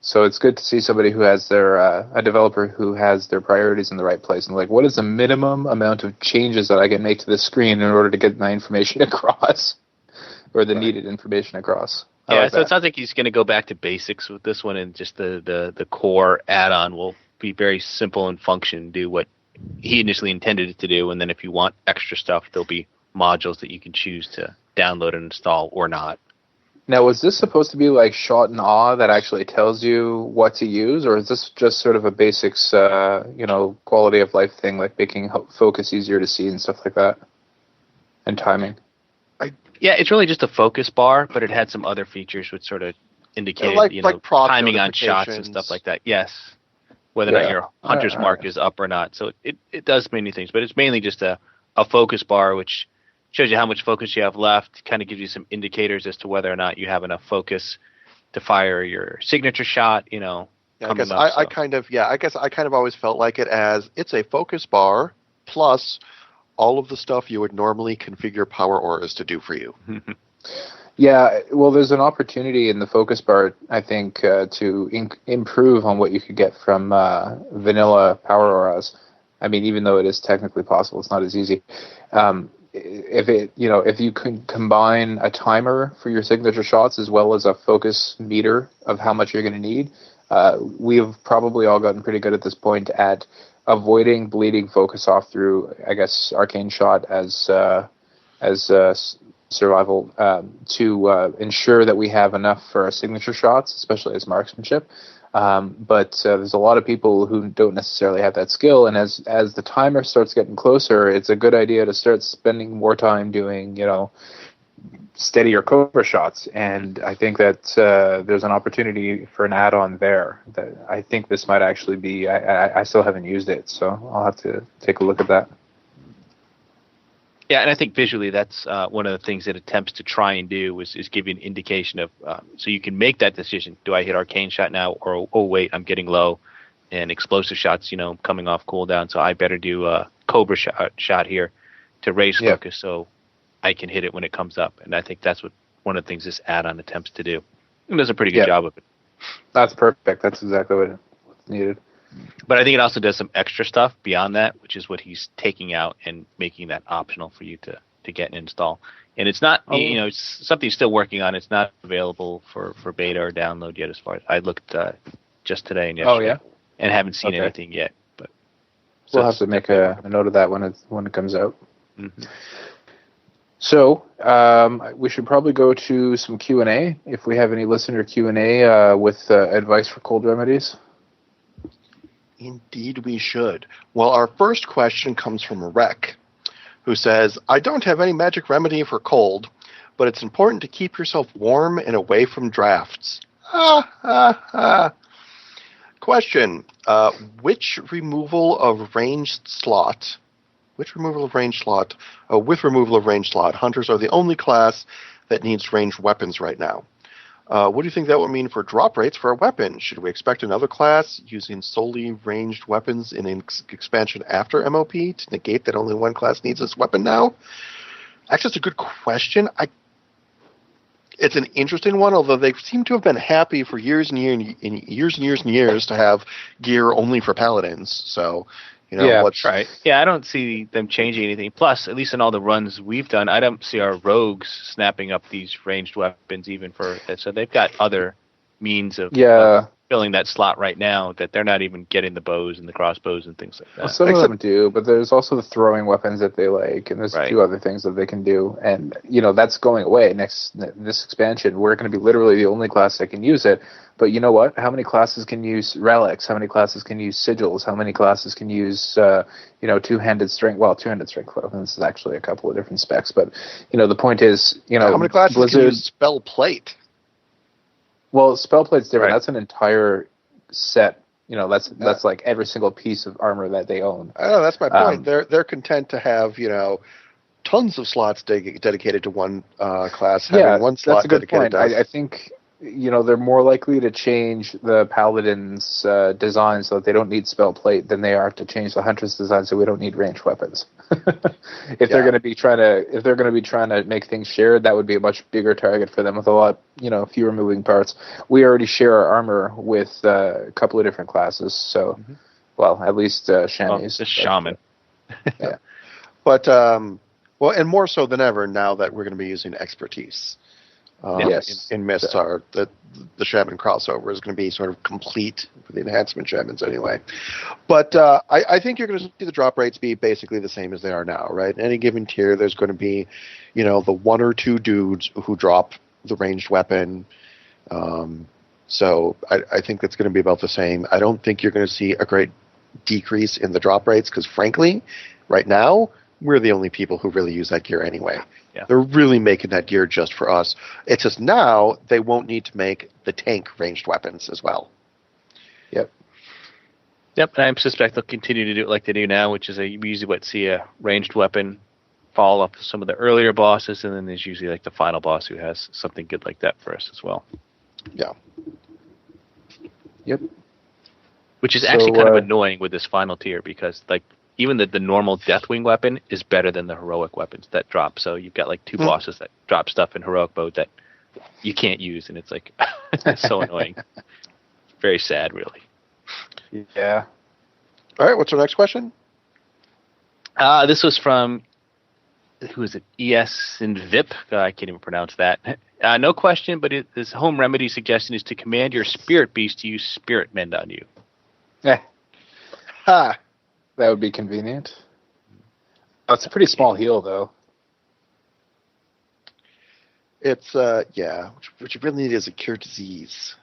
So it's good to see somebody who has a developer who has their priorities in the right place, and like, what is the minimum amount of changes that I can make to the screen in order to get my information across, or the needed information across? It sounds like he's going to go back to basics with this one, and just the core add-on will be very simple in function, do what he initially intended it to do, and then if you want extra stuff, there'll be modules that you can choose to download and install or not. Now, was this supposed to be like Shot and Awe that actually tells you what to use, or is this just sort of a basics, quality of life thing, like making focus easier to see and stuff like that, and timing? It's really just a focus bar, but it had some other features which sort of indicated, like timing on shots and stuff like that. Yes. whether or not your hunter's mark is up or not. So it does many things, but it's mainly just a focus bar, which shows you how much focus you have left, kind of gives you some indicators as to whether or not you have enough focus to fire your signature shot, Yeah, I guess I kind of always felt like it as it's a focus bar plus all of the stuff you would normally configure power auras to do for you. Yeah, well, there's an opportunity in the focus bar, I think, to improve on what you could get from vanilla power auras. I mean, even though it is technically possible, it's not as easy. If you can combine a timer for your signature shots as well as a focus meter of how much you're going to need, we've probably all gotten pretty good at this point at avoiding bleeding focus off through, I guess, arcane shot as survival to ensure that we have enough for our signature shots, especially as marksmanship. But there's a lot of people who don't necessarily have that skill, and as the timer starts getting closer, it's a good idea to start spending more time doing, steadier cobra shots. And I think that there's an opportunity for an add-on there. That I think this might actually be. I still haven't used it, so I'll have to take a look at that. Yeah, and I think visually that's one of the things it attempts to try and do is give you an indication of, so you can make that decision. Do I hit arcane shot now, or, oh, wait, I'm getting low, and explosive shots, coming off cooldown, so I better do a cobra shot here to raise focus so I can hit it when it comes up. And I think that's what one of the things this add-on attempts to do. And does a pretty good job of it. That's perfect. That's exactly what's needed. But I think it also does some extra stuff beyond that, which is what he's taking out and making that optional for you to get and install. And it's not, it's something he's still working on. It's not available for beta or download yet, as far as I looked just today and yesterday. And haven't seen anything yet. But we'll have to make a note of that when it comes out. Mm-hmm. So we should probably go to some Q&A if we have any listener Q&A with advice for cold remedies. Indeed we should. Well, our first question comes from Rek, who says, I don't have any magic remedy for cold, but it's important to keep yourself warm and away from drafts. Question, with removal of ranged slot, hunters are the only class that needs ranged weapons right now. What do you think that would mean for drop rates for a weapon? Should we expect another class using solely ranged weapons in an expansion after MOP to negate that only one class needs this weapon now? Actually, it's a good question. It's an interesting one, although they seem to have been happy for years and years to have gear only for paladins. So, what's right. Yeah, I don't see them changing anything. Plus, at least in all the runs we've done, I don't see our rogues snapping up these ranged weapons even for that. So they've got other means of filling that slot right now that they're not even getting the bows and the crossbows and things like that. Well, some of them do, but there's also the throwing weapons that they like, and there's a few other things that they can do. And, that's going away this expansion. We're going to be literally the only class that can use it. But you know what? How many classes can use relics? How many classes can use sigils? How many classes can use, two-handed strength? Well, two-handed strength weapons is actually a couple of different specs. But, the point is, how many classes can use spell plate? Well, spell plate's different. Right. That's an entire set. That's like every single piece of armor that they own. I know, that's my point. They're content to have, tons of slots dedicated to one class. Having one slot that's a good dedicated point. to I think they're more likely to change the paladin's design so that they don't need spell plate than they are to change the hunter's design so we don't need ranged weapons. If they're going to be trying to make things shared, that would be a much bigger target for them with a lot fewer moving parts. We already share our armor with a couple of different classes, so well, at least Shami's. Shaman. Yeah. But and more so than ever now that we're going to be using expertise. In Mistar, the Shaman crossover is going to be sort of complete for the enhancement Shamans anyway. But I think you're going to see the drop rates be basically the same as they are now, right? In any given tier, there's going to be, the one or two dudes who drop the ranged weapon. So I think that's going to be about the same. I don't think you're going to see a great decrease in the drop rates because, frankly, right now, we're the only people who really use that gear anyway. Yeah. They're really making that gear just for us. It's just now they won't need to make the tank ranged weapons as well. Yep. Yep, and I suspect they'll continue to do it like they do now, which is you usually see a ranged weapon follow up some of the earlier bosses, and then there's usually like the final boss who has something good like that for us as well. Yeah. Yep. Which is actually kind of annoying with this final tier because like even the normal Deathwing weapon is better than the heroic weapons that drop. So you've got like two bosses that drop stuff in heroic mode that you can't use, and it's like it's so annoying. Very sad, really. Yeah. All right, what's our next question? This was from, who is it? ES and VIP. I can't even pronounce that. No question, but his home remedy suggestion is to command your spirit beast to use spirit mend on you. Ha! That would be convenient. Oh, it's a pretty small heal, though. It's, what you really need is a cure disease.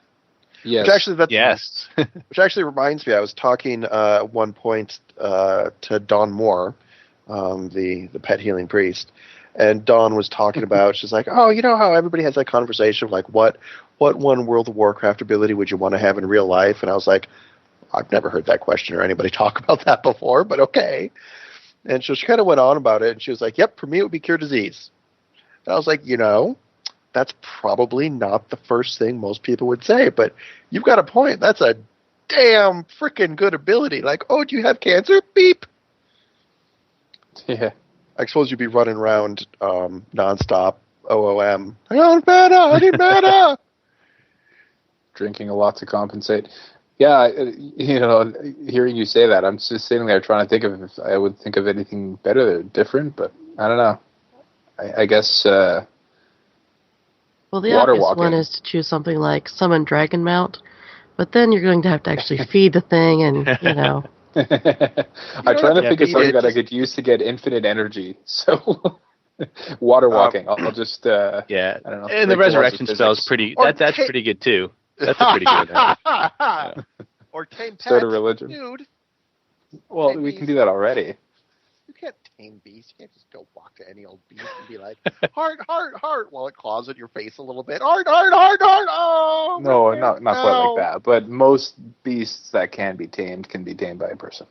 Yes. Which actually reminds me, I was talking at one point to Dawn Moore, the pet healing priest, and Dawn was talking about, she's like, oh, you know how everybody has that conversation of like, what one World of Warcraft ability would you want to have in real life? And I was like, I've never heard that question or anybody talk about that before, but okay. And so she kind of went on about it, and she was like, yep, for me it would be cure disease. And I was like, that's probably not the first thing most people would say, but you've got a point. That's a damn freaking good ability. Like, oh, do you have cancer? Beep. Yeah. I suppose you'd be running around nonstop, OOM. I need mana. Drinking a lot to compensate. Yeah, hearing you say that, I'm just sitting there trying to think of if I would think of anything better or different, but I don't know. I guess... well, the water obvious walking. one is to choose something like Summon Dragon Mount, but then you're going to have to actually feed the thing, and, I'm trying to think of something that I could use to get infinite energy, so... water walking. I'll just... I don't know. And the resurrection spell is pretty... That's pretty good, too. That's a pretty good one. Or tame pets, Start a religion. dude. Well, Tame we beast. can do that already. You can't tame beasts. You can't just go walk to any old beast and be like, heart, heart, heart, while it claws at your face a little bit. Heart, heart, heart, heart. Oh, No, not quite like that. But most beasts that can be tamed by a person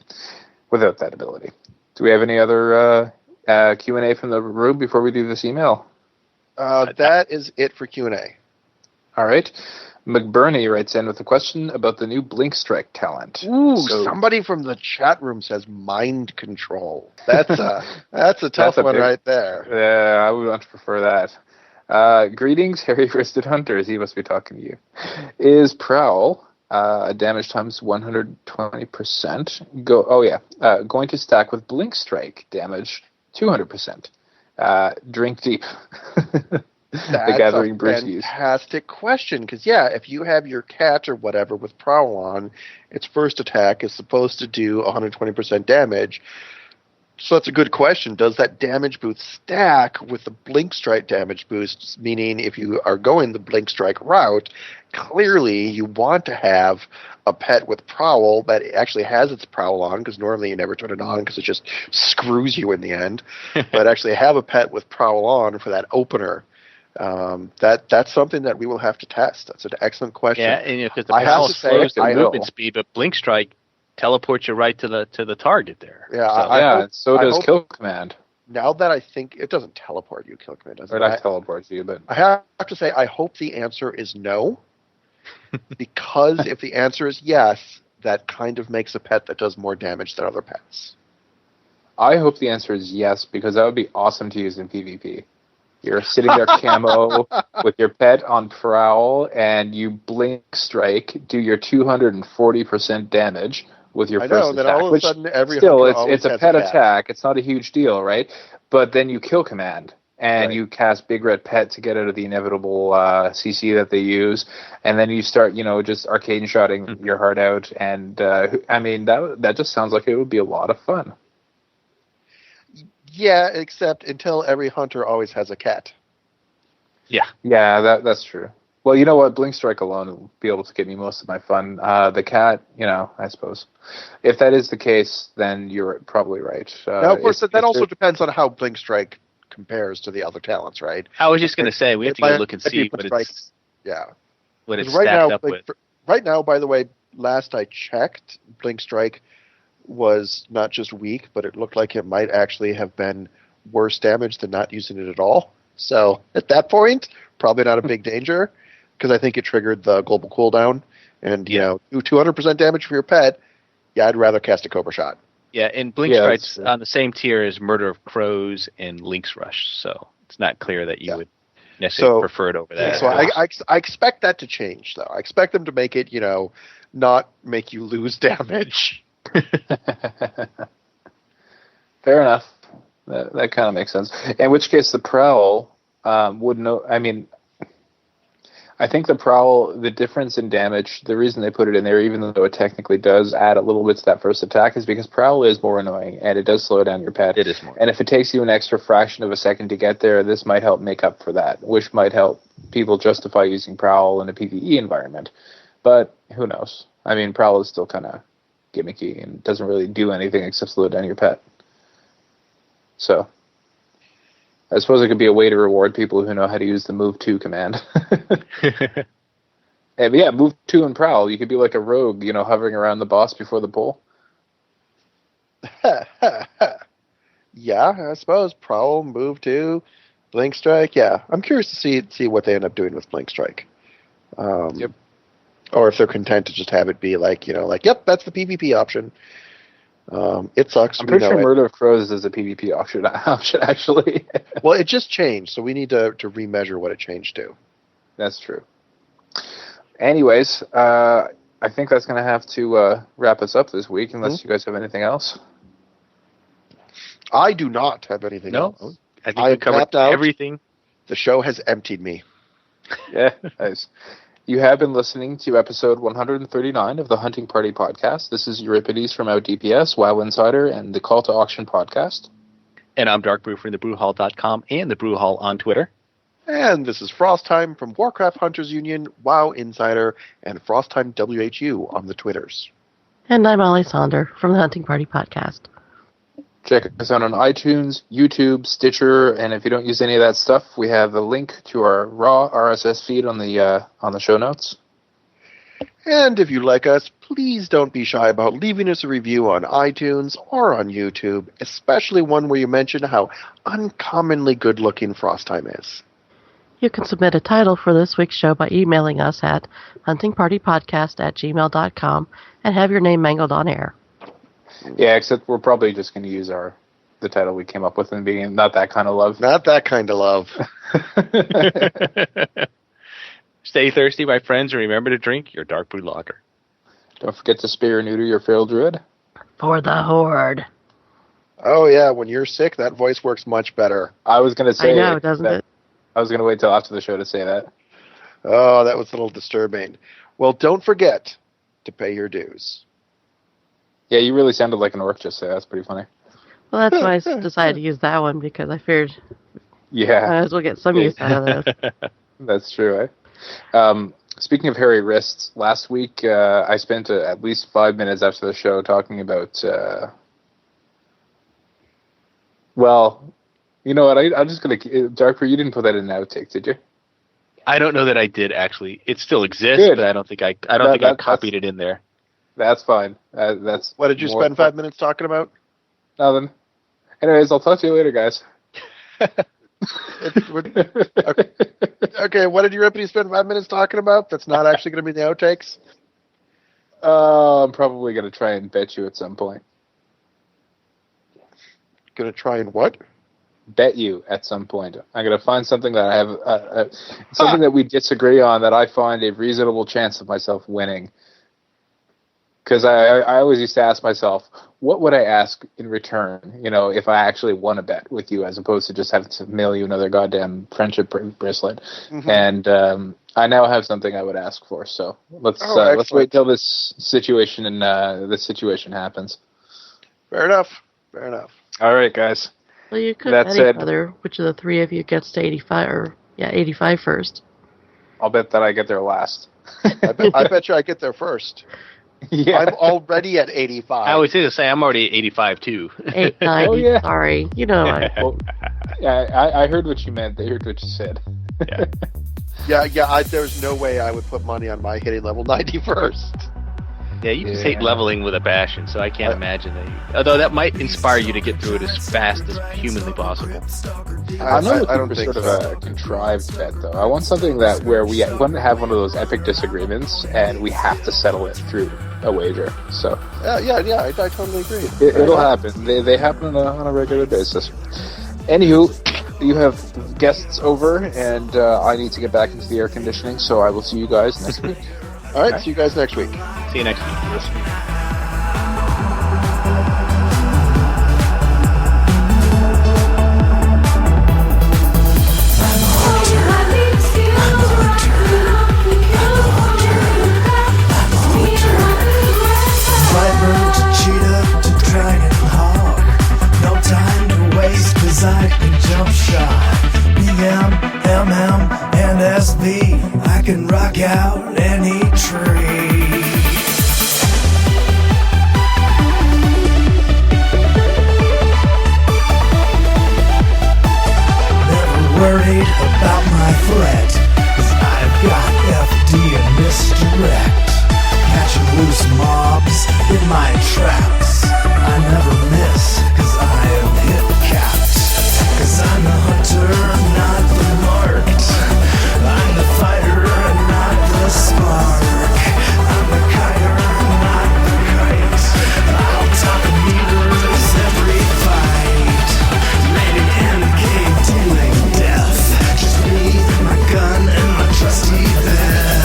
without that ability. Do we have any other Q&A from the room before we do this email? That is it for Q&A. All right. McBurney writes in with a question about the new Blink Strike talent. Ooh, somebody from the chat room says mind control. That's a tough one right there. Yeah, I would want to prefer that. Greetings, hairy-wristed hunters. He must be talking to you. Is Prowl damage times 120% going to stack with Blink Strike damage 200%? Drink deep. That's Gathering a Brewskis. Fantastic question, because if you have your cat or whatever with Prowl on, its first attack is supposed to do 120% damage. So that's a good question. Does that damage boost stack with the Blink Strike damage boost? Meaning, if you are going the Blink Strike route, clearly you want to have a pet with Prowl that actually has its Prowl on, because normally you never turn it on because it just screws you in the end. But actually have a pet with Prowl on for that opener. That's something that we will have to test. That's an excellent question. Yeah, and because the Prowl slows the movement speed, but Blink Strike teleports you right to the target there. Yeah, so does Kill Command. Now that I think it doesn't teleport you, Kill Command doesn't. Or not teleport you, but I have to say I hope the answer is no, because if the answer is yes, that kind of makes a pet that does more damage than other pets. I hope the answer is yes, because that would be awesome to use in PvP. You're sitting there camo with your pet on Prowl, and you Blink Strike, do your 240% damage with your first attack. All of a sudden, every still, it's a pet attack. It's not a huge deal, right? But then you Kill Command, and you cast Big Red Pet to get out of the inevitable CC that they use, and then you start, just arcane shotting your heart out, and that just sounds like it would be a lot of fun. Yeah, except until every hunter always has a cat. Yeah, that's true. Well, you know what? Blink Strike alone will be able to get me most of my fun. The cat, I suppose. If that is the case, then you're probably right. Now, of course, that also depends on how Blink Strike compares to the other talents, right? I was just going to say, we have to go look and see what it's Yeah. what it's stacked up with. Right now, by the way, last I checked, Blink Strike was not just weak, but it looked like it might actually have been worse damage than not using it at all. So at that point, probably not a big danger, because I think it triggered the global cooldown. And, 200% damage for your pet, yeah, I'd rather cast a Cobra Shot. Yeah, and Blink Strike's on the same tier as Murder of Crows and Link's Rush, so it's not clear that you would necessarily prefer it over that. So I expect that to change, though. I expect them to make it, not make you lose damage. Fair enough. That kind of makes sense. In which case, the Prowl would know. I mean, I think the Prowl, the difference in damage, the reason they put it in there, even though it technically does add a little bit to that first attack, is because Prowl is more annoying, and it does slow down your pet. It is more. And if it takes you an extra fraction of a second to get there, this might help make up for that, which might help people justify using Prowl in a PvE environment. But who knows? I mean, Prowl is still kind of gimmicky and doesn't really do anything except slow down your pet. So I suppose it could be a way to reward people who know how to use the move to command. And yeah, move to and Prowl. You could be like a rogue, hovering around the boss before the pull. Yeah, I suppose. Prowl, move to, Blink Strike. Yeah, I'm curious to see what they end up doing with Blink Strike. Yep. Or if they're content to just have it be like, yep, that's the PvP option. It sucks. I'm pretty sure Murder of Crows is a PvP option actually. Well, it just changed, so we need to remeasure what it changed to. That's true. Anyways, I think that's going to have to wrap us up this week, unless you guys have anything else. I do not have anything else. I think we covered everything. The show has emptied me. Yeah, nice. You have been listening to episode 139 of the Hunting Party Podcast. This is Euripides from OutDPS, WoW Insider, and the Call to Auction Podcast. And I'm Darkbrew from thebrewhall.com and the Brew Hall on Twitter. And this is Frostheim from Warcraft Hunters Union, WoW Insider, and Frostheim WHU on the Twitters. And I'm Ollie Sonder from the Hunting Party Podcast. Check us out on iTunes, YouTube, Stitcher, and if you don't use any of that stuff, we have a link to our raw RSS feed on the show notes. And if you like us, please don't be shy about leaving us a review on iTunes or on YouTube, especially one where you mention how uncommonly good-looking Frostheim is. You can submit a title for this week's show by emailing us at huntingpartypodcast@gmail.com and have your name mangled on air. Yeah, except we're probably just going to use the title we came up with in the beginning. Not That Kind of Love. Not That Kind of Love. Stay thirsty, my friends, and remember to drink your Dark Brew Lager. Don't forget to spay or neuter your feral druid. For the Horde. Oh, yeah, when you're sick, that voice works much better. I was going to say I know, doesn't it? I was going to wait till after the show to say that. Oh, that was a little disturbing. Well, don't forget to pay your dues. Yeah, you really sounded like an orc just there. That's pretty funny. Well, that's why I decided to use that one, because I figured I might as well get some use out of this. That's true, eh? Speaking of hairy wrists, last week I spent at least 5 minutes after the show talking about... well, you know what? I'm just going to... Darkbrew, you didn't put that in an outtake, did you? I don't know that I did, actually. It still exists, but I don't think I copied it in there. That's fine. That's what did you spend 5 minutes talking about? Nothing. Anyways, I'll talk to you later, guys. Okay, what did Euripides spend 5 minutes talking about? That's not actually going to be the outtakes? I'm probably going to try and bet you at some point. Going to try and what? Bet you at some point. I'm going to find something that I have, something that we disagree on that I find a reasonable chance of myself winning. Because I always used to ask myself, what would I ask in return, if I actually won a bet with you, as opposed to just having to mail you another goddamn friendship bracelet. Mm-hmm. And I now have something I would ask for. So let's wait till this situation happens. Fair enough. All right, guys. Well, you could bet each other which of the three of you gets to 85 first. I'll bet that I get there last. I bet you I get there first. Yeah. I'm already at 85. I was going to say I'm already at 85 too. 89. Oh, yeah. Sorry, I heard what you meant. I heard what you said. Yeah. There's no way I would put money on my hitting level 90 first. Yeah, you just hate leveling with a passion, so I can't imagine that. Although that might inspire you to get through it as fast as humanly possible. I'm not I looking don't for think sort so. of a contrived bet, though. I want something where we want to have one of those epic disagreements, and we have to settle it through a wager. So Yeah, I totally agree. it'll happen. They happen on a regular basis. Anywho, you have guests over, and I need to get back into the air conditioning, so I will see you guys next week. All right, see you guys next week. See you next week. I can jump shot, BM, MM, and SB. I can rock out any tree. Never worried about my threat, 'cause I've got FD and misdirect. Catching loose mobs in my traps. I never miss, 'cause I am hit capped. 'Cause I'm the hunter, not the marked. I'm the fighter, not the spark. I'm the kiter, not the kite. I'll top meters every fight. Landing in the cave, dealing death. Just me, my gun, and my trusty bed.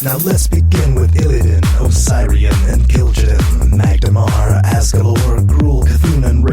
Now let's begin with Illidan, Osirian, and Gil'jadan, Magdamar, Asgalor, Gruul, Cthulhu, and